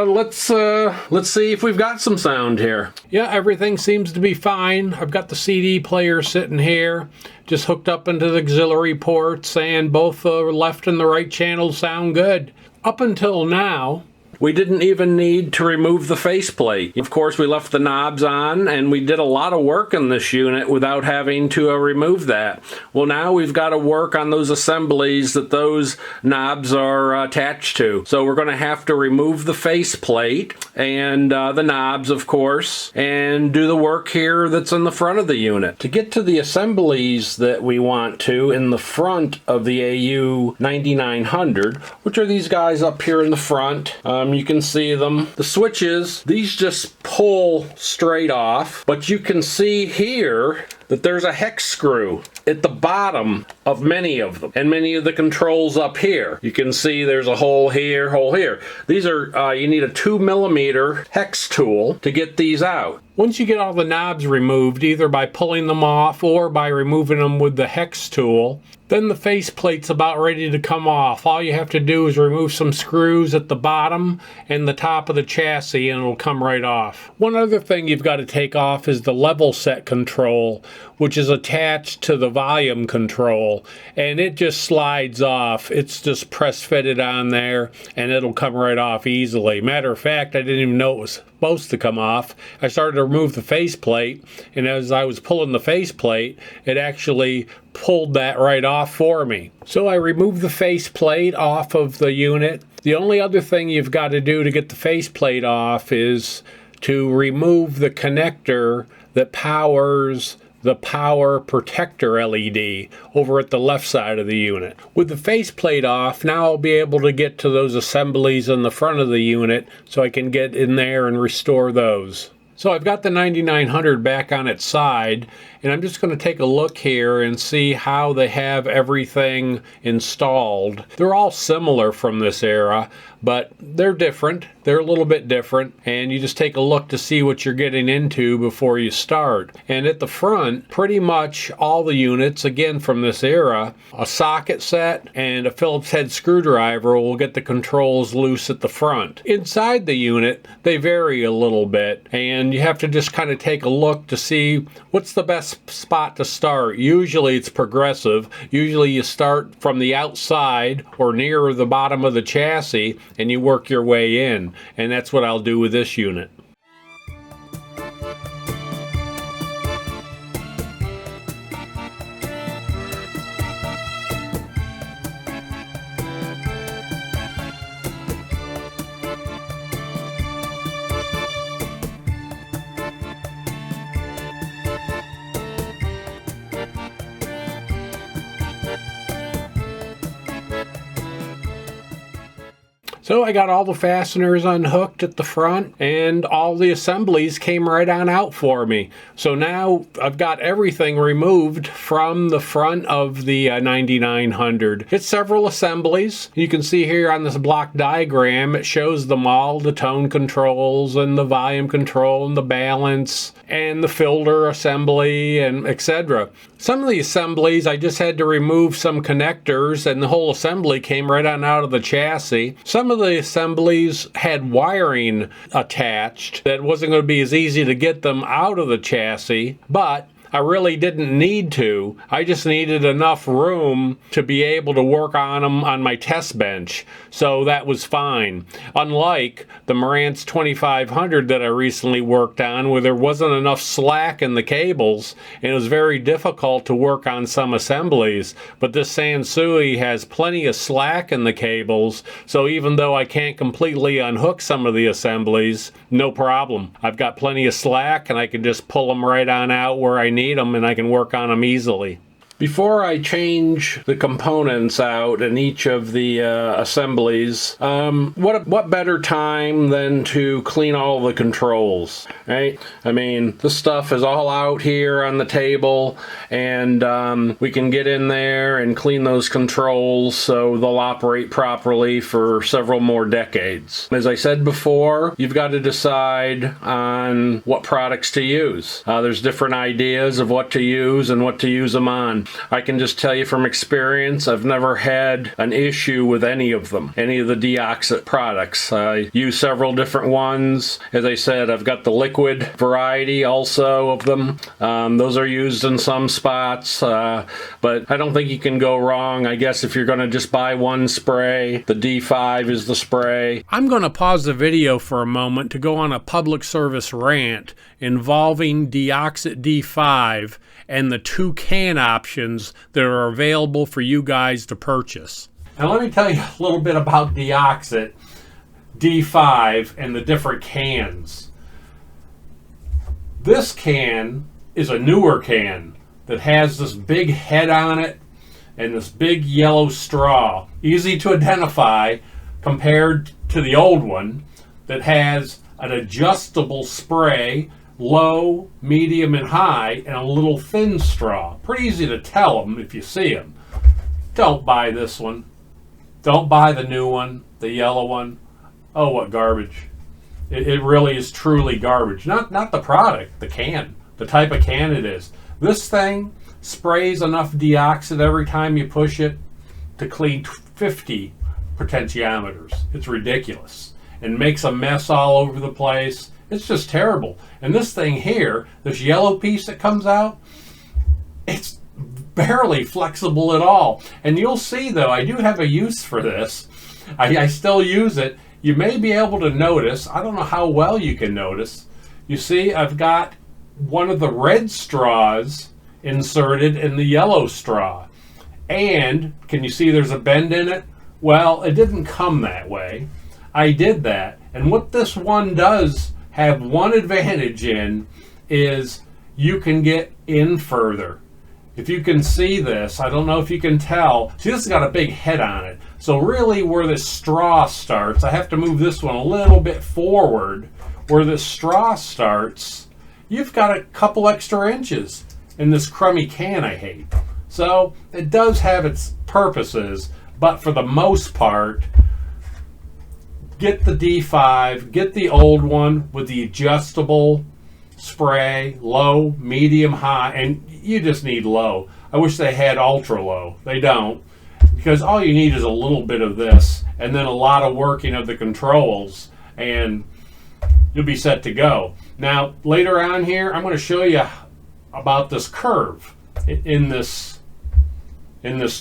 let's see if we've got some sound here. Yeah, everything seems to be fine. I've got the CD player sitting here, just hooked up into the auxiliary ports, and both the left and the right channels sound good. Up until now, we didn't even need to remove the faceplate. Of course, we left the knobs on, and we did a lot of work in this unit without having to remove that. Well, now we've got to work on those assemblies that those knobs are attached to. So we're going to have to remove the faceplate and the knobs, of course, and do the work here that's in the front of the unit. To get to the assemblies that we want to in the front of the AU 9900, which are these guys up here in the front, you can see them. The switches, these just pull straight off, but you can see here that there's a hex screw at the bottom of many of them, and many of the controls up here. You can see there's a hole here, hole here. These are, you need a 2mm hex tool to get these out. Once you get all the knobs removed, either by pulling them off or by removing them with the hex tool, then the faceplate's about ready to come off. All you have to do is remove some screws at the bottom and the top of the chassis, and it'll come right off. One other thing you've got to take off is the level set control, which is attached to the volume control, and it just slides off. It's just press fitted on there, and it'll come right off easily. Matter of fact, I didn't even know it was supposed to come off. I started to remove the faceplate, and as I was pulling the faceplate, it actually pulled that right off for me. So I removed the faceplate off of the unit. The only other thing you've got to do to get the faceplate off is to remove the connector that powers the power protector LED over at the left side of the unit. With the faceplate off, now I'll be able to get to those assemblies in the front of the unit so I can get in there and restore those. So I've got the 9900 back on its side, and I'm just going to take a look here and see how they have everything installed. They're all similar from this era, but they're different. They're a little bit different, and you just take a look to see what you're getting into before you start. And at the front, pretty much all the units, again from this era, a socket set and a Phillips head screwdriver will get the controls loose at the front. Inside the unit, they vary a little bit, and you have to just kind of take a look to see what's the best spot to start. Usually it's progressive. Usually you start from the outside or near the bottom of the chassis and you work your way in. And that's what I'll do with this unit. So I got all the fasteners unhooked at the front, and all the assemblies came right on out for me. So now I've got everything removed from the front of the 9900. It's several assemblies. You can see here on this block diagram, it shows them all, the tone controls and the volume control and the balance and the filter assembly and etc. Some of the assemblies I just had to remove some connectors, and the whole assembly came right on out of the chassis. Some of the assemblies had wiring attached that wasn't going to be as easy to get them out of the chassis, but I really didn't need to. I just needed enough room to be able to work on them on my test bench, so that was fine. Unlike the Marantz 2500 that I recently worked on, where there wasn't enough slack in the cables, and it was very difficult to work on some assemblies. But this Sansui has plenty of slack in the cables, so even though I can't completely unhook some of the assemblies, no problem. I've got plenty of slack, and I can just pull them right on out where I need them, and I can work on them easily. Before I change the components out in each of the assemblies, what better time than to clean all the controls, right? I mean, this stuff is all out here on the table, and we can get in there and clean those controls so they'll operate properly for several more decades. As I said before, you've got to decide on what products to use. There's different ideas of what to use and what to use them on. I can just tell you from experience, I've never had an issue with any of them, any of the Deoxit products. I use several different ones. As I said, I've got the liquid variety also of them. Those are used in some spots, but I don't think you can go wrong. I guess if you're going to just buy one spray, the D5 is the spray. I'm going to pause the video for a moment to go on a public service rant involving Deoxit D5 and the 2 can options that are available for you guys to purchase. Now let me tell you a little bit about Deoxit D5 and the different cans. This can is a newer can that has this big head on it and this big yellow straw. Easy to identify compared to the old one that has an adjustable spray, low, medium, and high, and a little thin straw. Pretty easy to tell them if you see them. Don't buy this one. Don't buy the new one, the yellow one. Oh, what garbage. It really is truly garbage. Not the product, the can, the type of can it is. This thing sprays enough Deoxit every time you push it to clean 50 potentiometers. It's ridiculous. And makes a mess all over the place. It's just terrible. And this thing here, this yellow piece that comes out, it's barely flexible at all. And you'll see, though, I do have a use for this. I still use it. You may be able to notice, I don't know how well you can notice, you see I've got one of the red straws inserted in the yellow straw. And can you see there's a bend in it? Well, it didn't come that way. I did that. And what this one does have one advantage in is you can get in further. If you can see this, I don't know if you can tell. See, this has got a big head on it. So really where this straw starts, I have to move this one a little bit forward. Where this straw starts, you've got a couple extra inches in this crummy can I hate. So it does have its purposes, but for the most part, get the D5, get the old one with the adjustable spray, low, medium, high, and you just need low. I wish they had ultra low. They don't, because all you need is a little bit of this and then a lot of working of the controls, and you'll be set to go. Now, later on here, I'm going to show you about this curve in this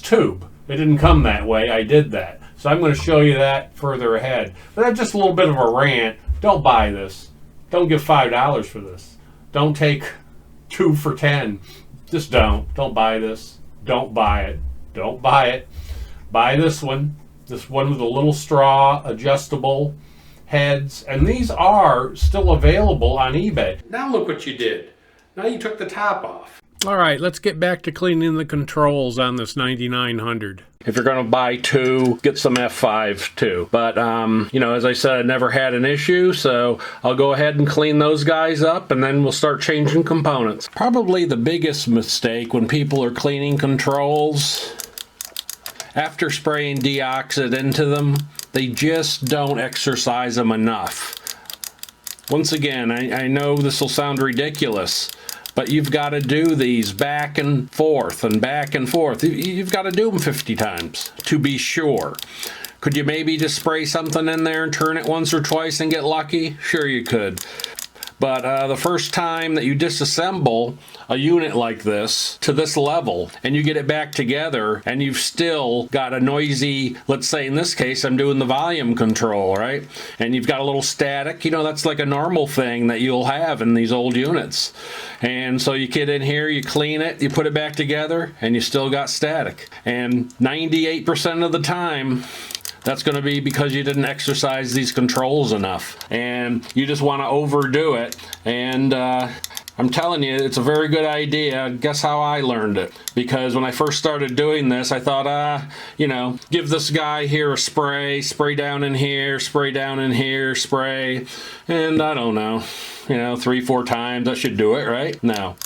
tube. It didn't come that way. I did that. So I'm going to show you that further ahead. But that's just a little bit of a rant. Don't buy this. Don't give $5 for this. Don't take 2 for $10. Just don't. Don't buy this. Don't buy it. Don't buy it. Buy this one. This one with the little straw adjustable heads. And these are still available on eBay. Now look what you did. Now you took the top off. All right, let's get back to cleaning the controls on this 9900. If you're going to buy 2, get some F5 too. But, as I said, I never had an issue, so I'll go ahead and clean those guys up, and then we'll start changing components. Probably the biggest mistake when people are cleaning controls, after spraying deoxit into them, they just don't exercise them enough. Once again, I know this will sound ridiculous, but you've got to do these back and forth and back and forth. You've got to do them 50 times to be sure. Could you maybe just spray something in there and turn it once or twice and get lucky? Sure you could. But the first time that you disassemble a unit like this to this level and you get it back together and you've still got a noisy, let's say in this case I'm doing the volume control, right? And you've got a little static, that's like a normal thing that you'll have in these old units. And so you get in here, you clean it, you put it back together, and you still got static. And 98% of the time, that's going to be because you didn't exercise these controls enough. And you just want to overdo it. And I'm telling you, it's a very good idea. Guess how I learned it? Because when I first started doing this, I thought, give this guy here a spray down in here, spray down in here, spray. And I don't know, 3-4 times, that should do it, right? No.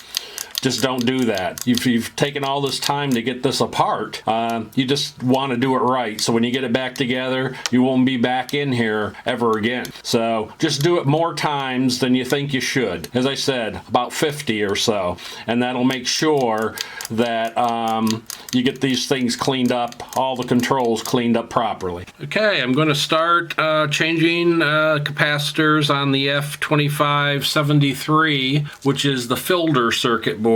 Just don't do that. You've taken all this time to get this apart. You just want to do it right. So when you get it back together, you won't be back in here ever again. So just do it more times than you think you should. As I said, about 50 or so. And that'll make sure that you get these things cleaned up, all the controls cleaned up properly. Okay, I'm going to start changing capacitors on the F2573, which is the filter circuit board.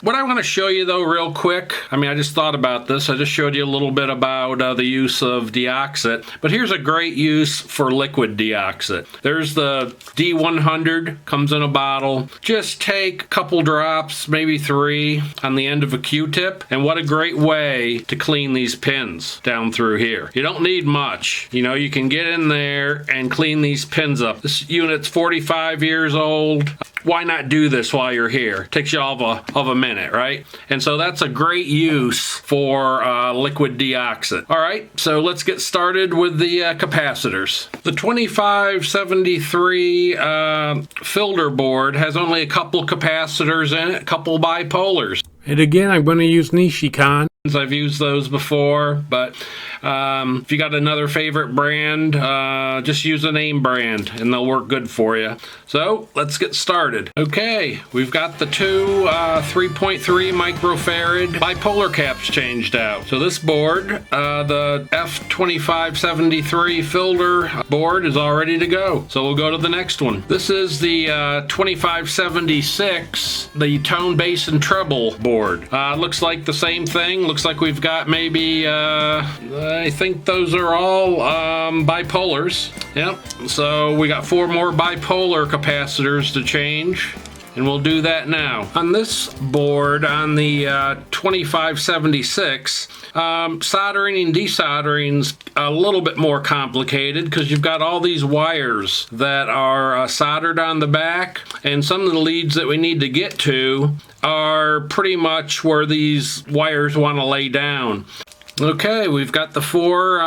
What I want to show you though real quick, I just thought about this. I just showed you a little bit about the use of deoxit, but here's a great use for liquid deoxit. There's the D100, comes in a bottle. Just take a couple drops, maybe 3, on the end of a Q-tip, and what a great way to clean these pins down through here. You don't need much. You can get in there and clean these pins up. This unit's 45 years old. Why not do this while you're here? Takes you all of a minute, right? And so that's a great use for liquid deoxit. All right, so let's get started with the capacitors. The 2573 filter board has only a couple capacitors in it, a couple bipolars. And again, I'm going to use Nichikan. I've used those before, but if you got another favorite brand, just use a name brand and they'll work good for you. So let's get started. Okay, we've got the 2 3.3 microfarad bipolar caps changed out. So this board, the F2573 filter board, is all ready to go. So we'll go to the next one. This is the 2576, the tone, bass, and treble board. Looks like the same thing. Looks like we've got maybe, I think those are all bipolars. Yep. So we got 4 more bipolar capacitors to change, and we'll do that now. On this board, on the 2576, soldering and desoldering's a little bit more complicated because you've got all these wires that are soldered on the back, and some of the leads that we need to get to are pretty much where these wires want to lay down. Okay, we've got the 4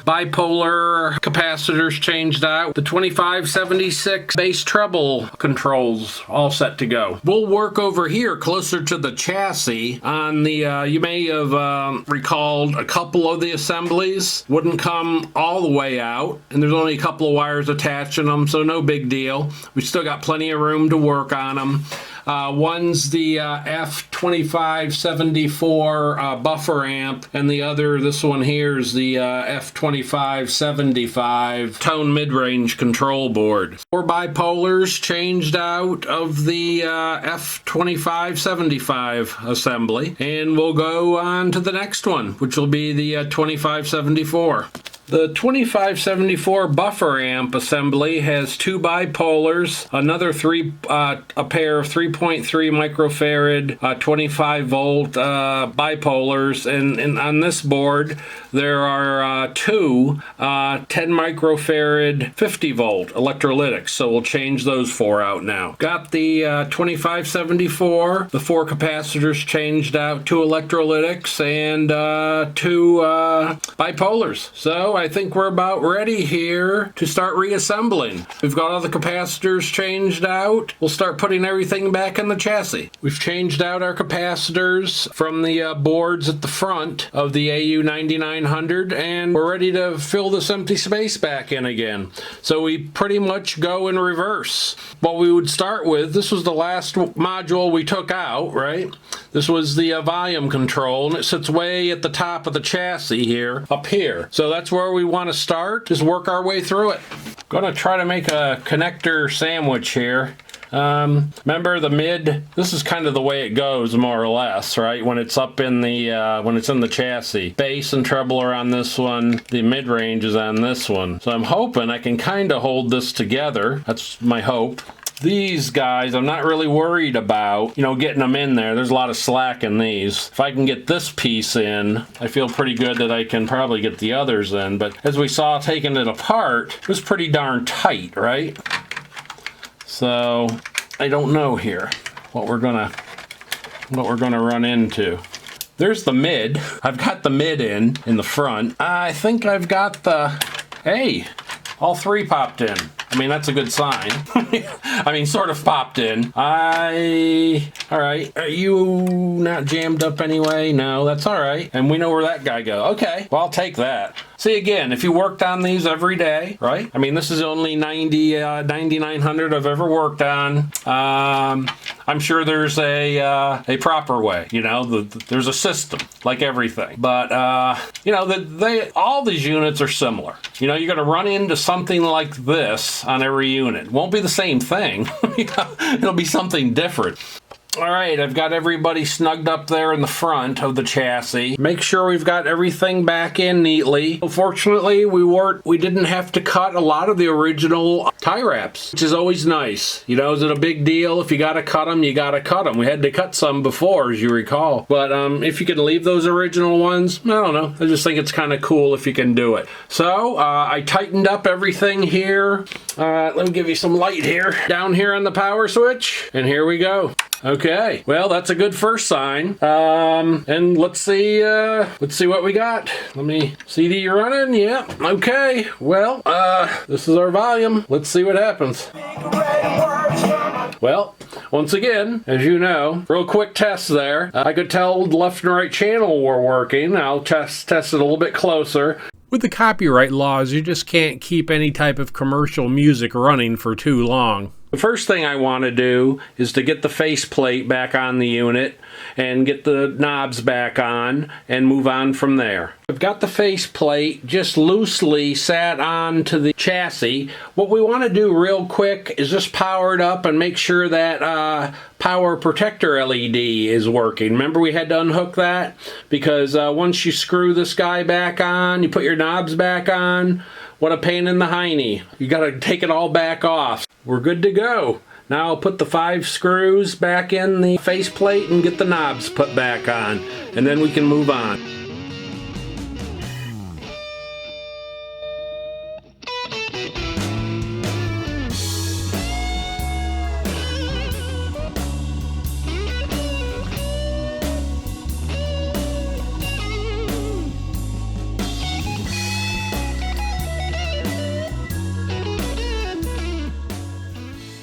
bipolar capacitors changed out. The 2576 bass treble controls all set to go. We'll work over here closer to the chassis on the, you may have recalled a couple of the assemblies wouldn't come all the way out, and there's only a couple of wires attaching them, so no big deal. We still got plenty of room to work on them. One's the F2574 buffer amp, and the other, this one here, is the F2575 tone mid-range control board. 4 bipolars changed out of the F2575 assembly, and we'll go on to the next one, which will be the 2574. The 2574 buffer amp assembly has 2 bipolars, another a pair of 3.3 microfarad 25 volt bipolars, and on this board there are 2 10 microfarad 50 volt electrolytics, so we'll change those 4 out now. Got the 2574, the 4 capacitors changed out, 2 electrolytics, and 2 bipolars. So I think we're about ready here to start reassembling. We've got all the capacitors changed out. We'll start putting everything back in the chassis. We've changed out our capacitors from the boards at the front of the AU9900, and we're ready to fill this empty space back in again. So we pretty much go in reverse. What we would start with, this was the last module we took out, right? This was the volume control, and it sits way at the top of the chassis here, up here. So that's where we want to start, just work our way through it. Gonna try to make a connector sandwich here. Remember the mid, this is kind of the way it goes more or less, right? When it's up in the, when it's in the chassis. Bass and treble are on this one, the mid-range is on this one. So I'm hoping I can kind of hold this together. That's my hope. These guys, I'm not really worried about, you know, getting them in there. There's a lot of slack in these. If I can get this piece in, I feel pretty good that I can probably get the others in. But as we saw taking it apart, it was pretty darn tight, right? So I don't know here what we're gonna run into. There's the mid. I've got the mid in the front. I think I've got the, hey, all 3 popped in. I mean, that's a good sign. I mean, sort of popped in. All right. Are you not jammed up anyway? No, that's all right. And we know where that guy goes. Okay, well, I'll take that. See, again, if you worked on these every day, right? I mean, this is only 9,900 I've ever worked on. I'm sure there's a proper way, you know, there's a system, like everything. But, you know, all these units are similar. You know, you're going to run into something like this on every unit. It won't be the same thing. It'll be something different. All right, I've got everybody snugged up there in the front of the chassis. Make sure we've got everything back in neatly. Fortunately, we didn't have to cut a lot of the original tie wraps, which is always nice. You know, is it a big deal? If you got to cut them, you got to cut them. We had to cut some before, as you recall. But if you can leave those original ones, I don't know. I just think it's kind of cool if you can do it. So I tightened up everything here. Let me give you some light here. Down here on the power switch, and here we go. Okay, well, that's a good first sign. And let's see what we got. Let me CD running. Yeah, okay. Well, this is our volume. Let's see what happens. Well, once again, as you know, real quick test there. I could tell the left and right channel were working. I'll test it a little bit closer. With the copyright laws, you just can't keep any type of commercial music running for too long. The first thing I want to do is to get the faceplate back on the unit and get the knobs back on and move on from there. I've got the faceplate just loosely sat on to the chassis. What we want to do real quick is just power it up and make sure that power protector LED is working. Remember we had to unhook that? Because once you screw this guy back on, you put your knobs back on, what a pain in the hiney. You got to take it all back off. We're good to go. Now I'll put the 5 screws back in the faceplate and get the knobs put back on, and then we can move on.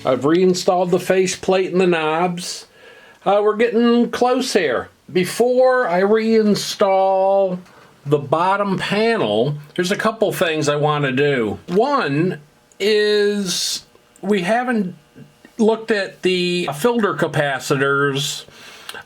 I've reinstalled the faceplate and the knobs. We're getting close here. Before I reinstall the bottom panel, there's a couple things I want to do. One is we haven't looked at the filter capacitors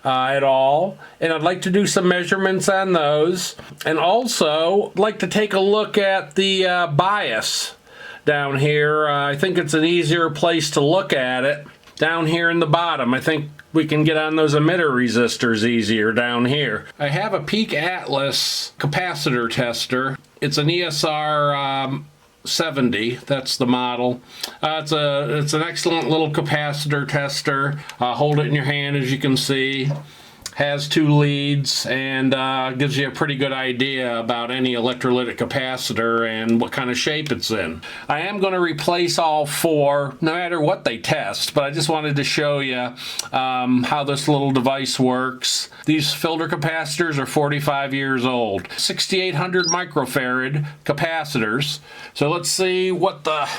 at all, and I'd like to do some measurements on those, and also like to take a look at the bias down here. I think it's an easier place to look at it down here in the bottom. I think we can get on those emitter resistors easier down here. I have a Peak Atlas capacitor tester. It's an ESR 70, that's the model. It's an excellent little capacitor tester. Hold it in your hand, as you can see. Has 2 leads, and gives you a pretty good idea about any electrolytic capacitor and what kind of shape it's in. I am going to replace all 4, no matter what they test, but I just wanted to show you how this little device works. These filter capacitors are 45 years old. 6,800 microfarad capacitors. So let's see what the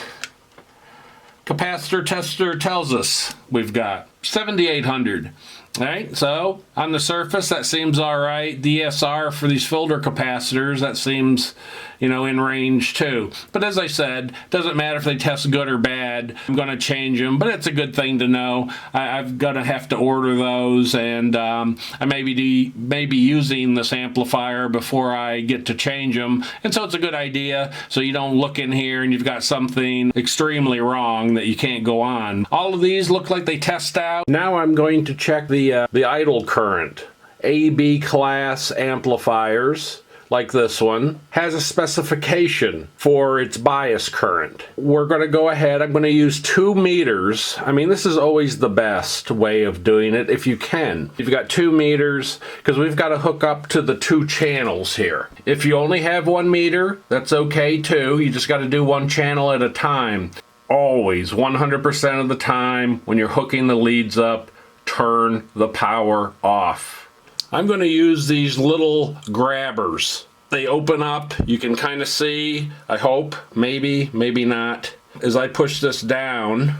capacitor tester tells us we've got. 7,800. Alright, so on the surface that seems alright. DSR for these filter capacitors, that seems, you know, in range too. But as I said, doesn't matter if they test good or bad. I'm going to change them, but it's a good thing to know. I've got to have to order those, and I may be using this amplifier before I get to change them. And so it's a good idea, so you don't look in here and you've got something extremely wrong that you can't go on. All of these look like they test out. Now I'm going to check the idle current. AB class amplifiers, like this one, has a specification for its bias current. We're going to go ahead, I'm going to use 2 meters. I mean, this is always the best way of doing it if you can. You've got 2 meters, because we've got to hook up to the 2 channels here. If you only have 1 meter, that's okay too. You just got to do 1 channel at a time. Always, 100% of the time, when you're hooking the leads up, turn the power off. I'm going to use these little grabbers. They open up, you can kind of see, I hope, maybe not. As I push this down,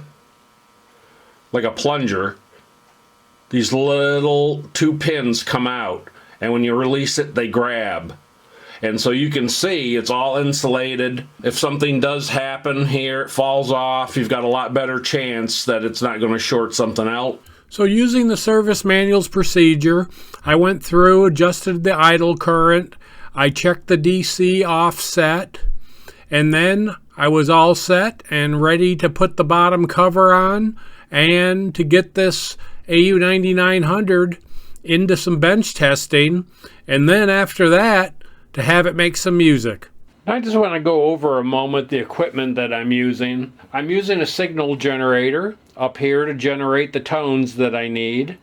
like a plunger, these little 2 pins come out, and when you release it, they grab. And so you can see it's all insulated. If something does happen here, it falls off, you've got a lot better chance that it's not going to short something out. So using the service manual's procedure, I went through, adjusted the idle current, I checked the DC offset, and then I was all set and ready to put the bottom cover on and to get this AU9900 into some bench testing, and then after that, to have it make some music. I just want to go over a moment the equipment that I'm using. I'm using a signal generator up here to generate the tones that I need.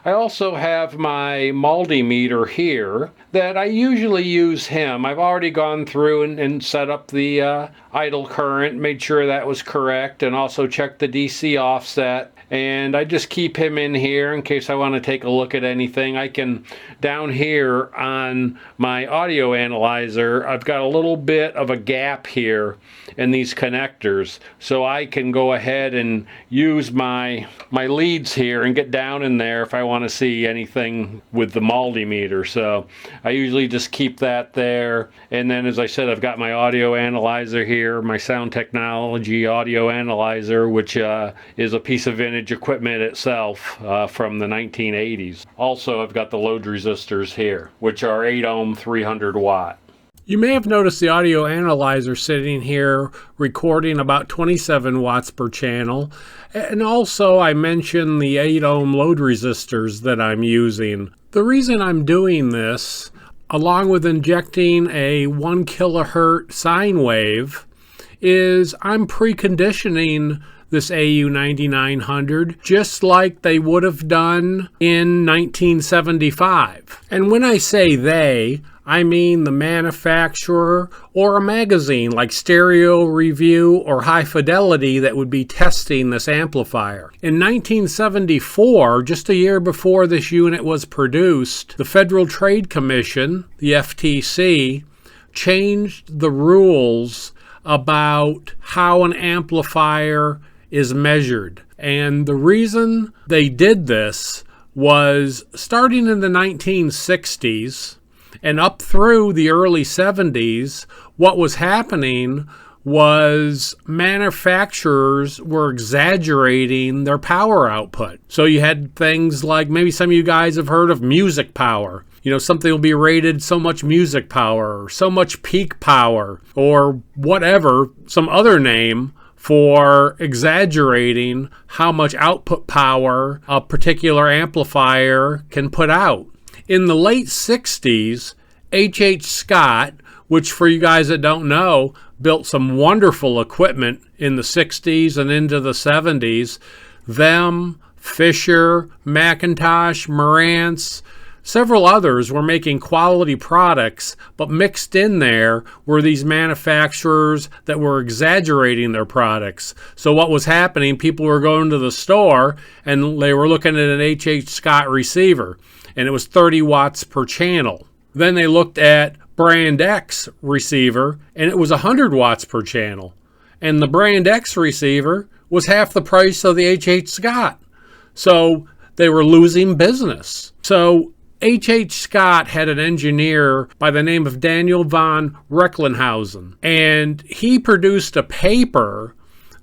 I also have my multimeter here that I usually use him. I've already gone through and set up the idle current, made sure that was correct, and also checked the DC offset. And I just keep him in here in case I want to take a look at anything. I can, down here on my audio analyzer, I've got a little bit of a gap here in these connectors, so I can go ahead and use my leads here and get down in there if I want to see anything with the multimeter. So I usually just keep that there. And then, as I said, I've got my audio analyzer here, my Sound Technology audio analyzer, which is a piece of vintage equipment itself from the 1980s. Also, I've got the load resistors here, which are 8 ohm, 300 watt. You may have noticed the audio analyzer sitting here recording about 27 watts per channel. And also I mentioned the 8 ohm load resistors that I'm using. The reason I'm doing this, along with injecting a 1 kilohertz sine wave, is I'm preconditioning this AU9900 just like they would have done in 1975. And when I say they, I mean the manufacturer or a magazine like Stereo Review or High Fidelity that would be testing this amplifier. In 1974, just a year before this unit was produced, the Federal Trade Commission, the FTC, changed the rules about how an amplifier is measured. And the reason they did this was starting in the 1960s and up through the early 70s, what was happening was manufacturers were exaggerating their power output. So you had things like, maybe some of you guys have heard of music power. Something will be rated so much music power, or so much peak power, or whatever, some other name for exaggerating how much output power a particular amplifier can put out. In the late 60s, H.H. Scott, which for you guys that don't know, built some wonderful equipment in the 60s and into the 70s. Them, Fisher, McIntosh, Marantz, several others were making quality products, but mixed in there were these manufacturers that were exaggerating their products. So what was happening, people were going to the store and they were looking at an H.H. Scott receiver, and it was 30 watts per channel. Then they looked at Brand X receiver, and it was 100 watts per channel. And the Brand X receiver was half the price of the H.H. Scott. So they were losing business. So H.H. Scott had an engineer by the name of Daniel von Recklinghausen, and he produced a paper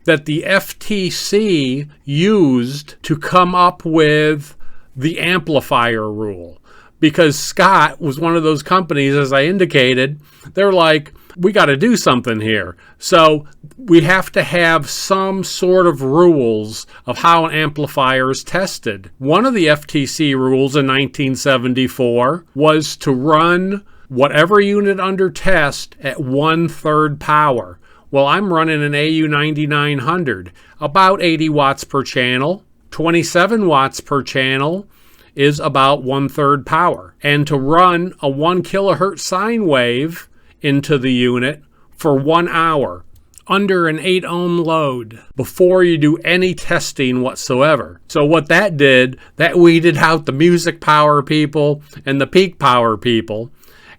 that the FTC used to come up with the amplifier rule. Because Scott was one of those companies, as I indicated, they're like, we got to do something here. So we have to have some sort of rules of how an amplifier is tested. One of the FTC rules in 1974 was to run whatever unit under test at 1/3 power. Well, I'm running an AU 9900, about 80 watts per channel, 27 watts per channel, is about 1/3 power. And to run a 1 kilohertz sine wave into the unit for 1 hour under an 8 ohm load before you do any testing whatsoever. So what that did, that weeded out the music power people and the peak power people.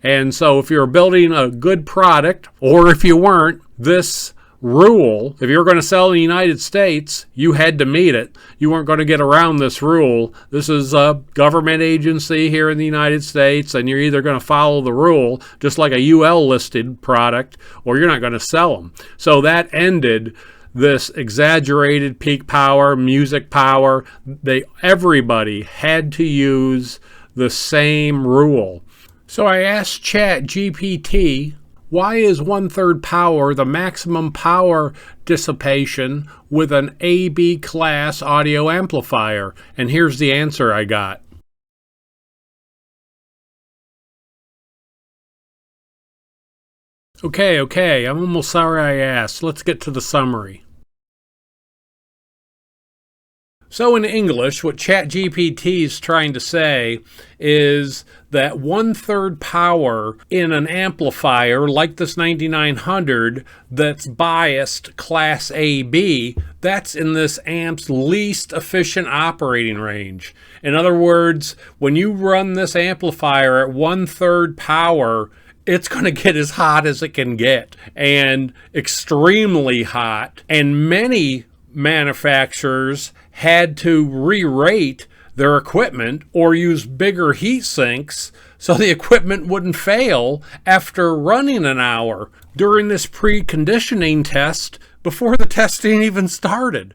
And so if you're building a good product, or if you weren't, this rule, if you're going to sell in the United States, you had to meet it. You weren't going to get around this rule. This is a government agency here in the United States, and you're either going to follow the rule, just like a UL listed product, or you're not going to sell them. So that ended this exaggerated peak power, music power. Everybody had to use the same rule. So I asked ChatGPT, why is 1/3 power the maximum power dissipation with an AB class audio amplifier? And here's the answer I got. Okay, I'm almost sorry I asked. Let's get to the summary. So in English, what ChatGPT is trying to say is that 1/3 power in an amplifier like this 9900 that's biased class AB, that's in this amp's least efficient operating range. In other words, when you run this amplifier at 1/3 power, it's going to get as hot as it can get, and extremely hot. And many manufacturers had to re-rate their equipment or use bigger heat sinks so the equipment wouldn't fail after running an hour during this preconditioning test before the testing even started.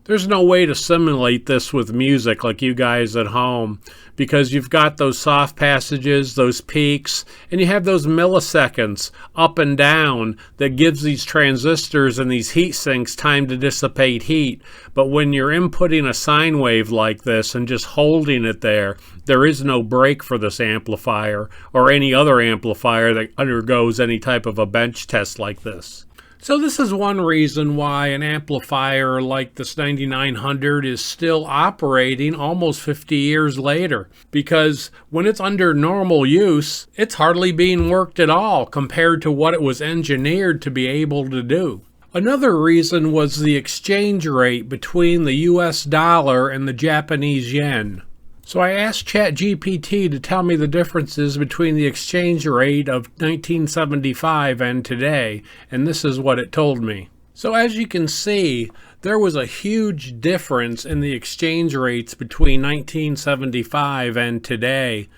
There's no way to simulate this with music like you guys at home, because you've got those soft passages, those peaks, and you have those milliseconds up and down that gives these transistors and these heat sinks time to dissipate heat. But when you're inputting a sine wave like this and just holding it there is no break for this amplifier or any other amplifier that undergoes any type of a bench test like this. So this is one reason why an amplifier like this 9900 is still operating almost 50 years later, because when it's under normal use, it's hardly being worked at all compared to what it was engineered to be able to do. Another reason was the exchange rate between the US dollar and the Japanese yen. So I asked ChatGPT to tell me the differences between the exchange rate of 1975 and today, and this is what it told me. So as you can see, there was a huge difference in the exchange rates between 1975 and today.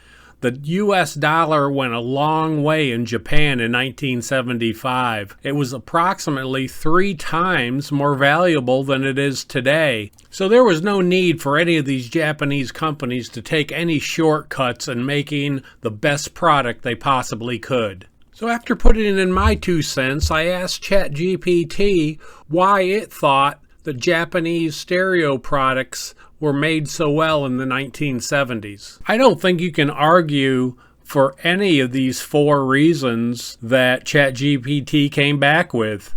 The US dollar went a long way in Japan in 1975. It was approximately 3 times more valuable than it is today. So there was no need for any of these Japanese companies to take any shortcuts in making the best product they possibly could. So after putting in my 2 cents, I asked ChatGPT why it thought the Japanese stereo products were made so well in the 1970s. I don't think you can argue for any of these 4 reasons that ChatGPT came back with.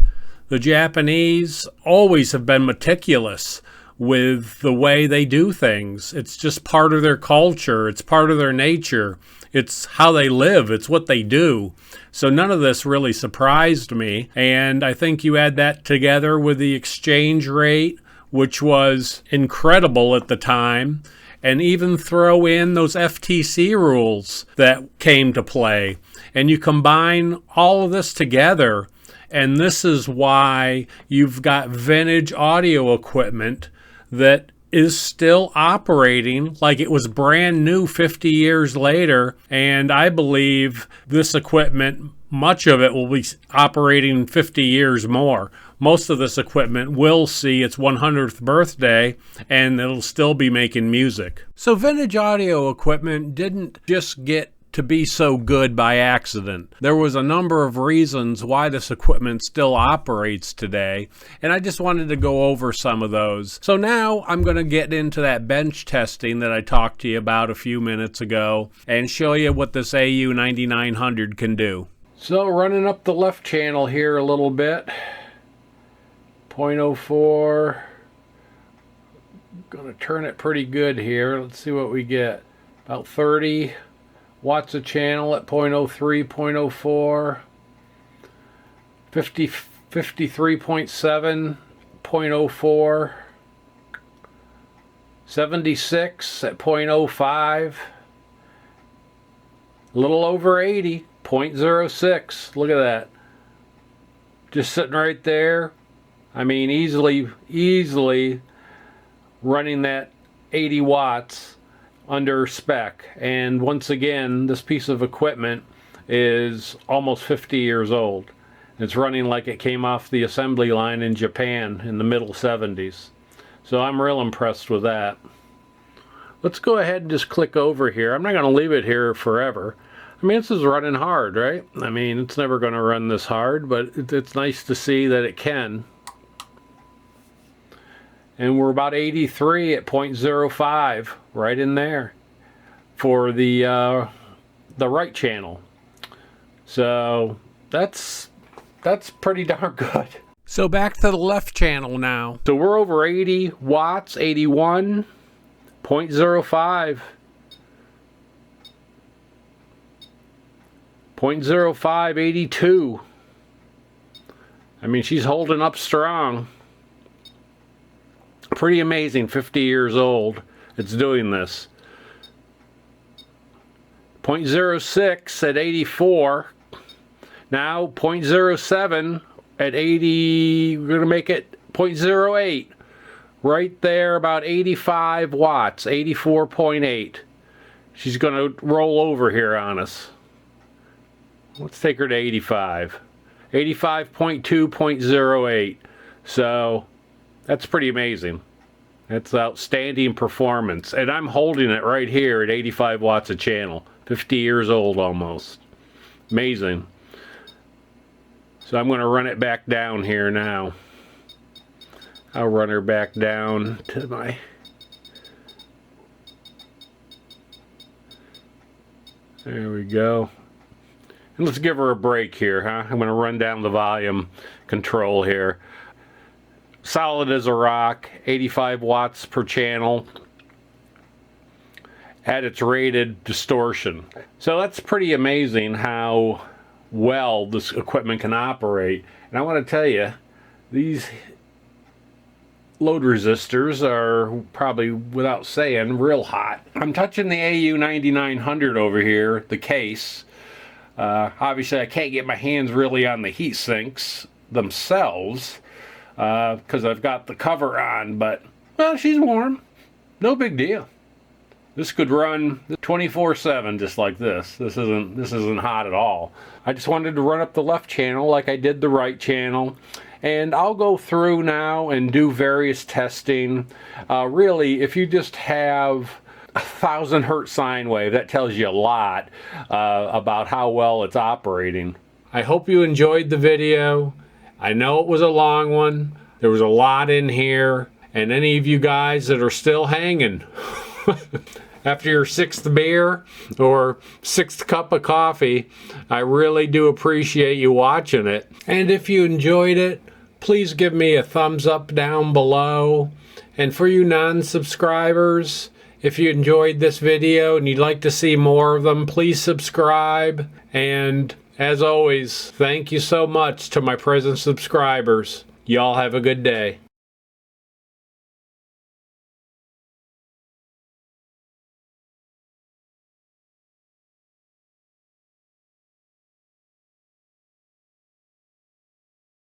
The Japanese always have been meticulous with the way they do things. It's just part of their culture. It's part of their nature. It's how they live. It's what they do. So none of this really surprised me. And I think you add that together with the exchange rate, which was incredible at the time, and even throw in those FTC rules that came to play. And you combine all of this together, and this is why you've got vintage audio equipment that is still operating like it was brand new 50 years later. And I believe this equipment, much of it will be operating 50 years more. Most of this equipment will see its 100th birthday, and it'll still be making music. So vintage audio equipment didn't just get to be so good by accident. There was a number of reasons why this equipment still operates today, and I just wanted to go over some of those. So now I'm going to get into that bench testing that I talked to you about a few minutes ago and show you what this AU9900 can do. So running up the left channel here a little bit, 0.04, going to turn it pretty good here. Let's see what we get. About 30 watts a channel at 0.03, 0.04, 53.7, 0.04, 76 at 0.05, a little over 80, 0.06. Look at that. Just sitting right there. I mean, easily running that 80 watts under spec. And once again, this piece of equipment is almost 50 years old. It's running like it came off the assembly line in Japan in the middle 70s. So I'm real impressed with that. Let's go ahead and just click over here. I'm not going to leave it here forever. I mean, this is running hard, right? I mean, it's never going to run this hard, but it's nice to see that it can. And we're about 83 at 0.05, right in there for the right channel. So that's pretty darn good. So back to the left channel now. So we're over 80 watts, 81, 0.05. 0.05, 82. I mean, she's holding up strong. Pretty amazing, 50 years old. It's doing this. 0.06 at 84. Now 0.07 at 80. We're going to make it 0.08. Right there, about 85 watts, 84.8. She's going to roll over here on us. Let's take her to 85. 85.2, 0.08. So that's pretty amazing. That's outstanding performance. And I'm holding it right here at 85 watts a channel. 50 years old almost. Amazing. So I'm going to run it back down here now. I'll run her back down to my... There we go. And let's give her a break here, huh? I'm going to run down the volume control here. Solid as a rock, 85 watts per channel at its rated distortion. So that's pretty amazing how well this equipment can operate. And I want to tell you, these load resistors are probably, without saying, real hot. I'm touching the AU9900 over here, the case. Obviously I can't get my hands really on the heat sinks themselves, because I've got the cover on, but, well, she's warm. No big deal. This could run 24/7 just like this. This isn't hot at all. I just wanted to run up the left channel like I did the right channel. And I'll go through now and do various testing. Really, if you just have 1,000 hertz sine wave, that tells you a lot about how well it's operating. I hope you enjoyed the video. I know it was a long one. There was a lot in here. And any of you guys that are still hanging after your 6th beer or 6th cup of coffee, I really do appreciate you watching it. And if you enjoyed it, please give me a thumbs up down below. And for you non-subscribers, if you enjoyed this video and you'd like to see more of them, please subscribe. And as always, thank you so much to my present subscribers. Y'all have a good day.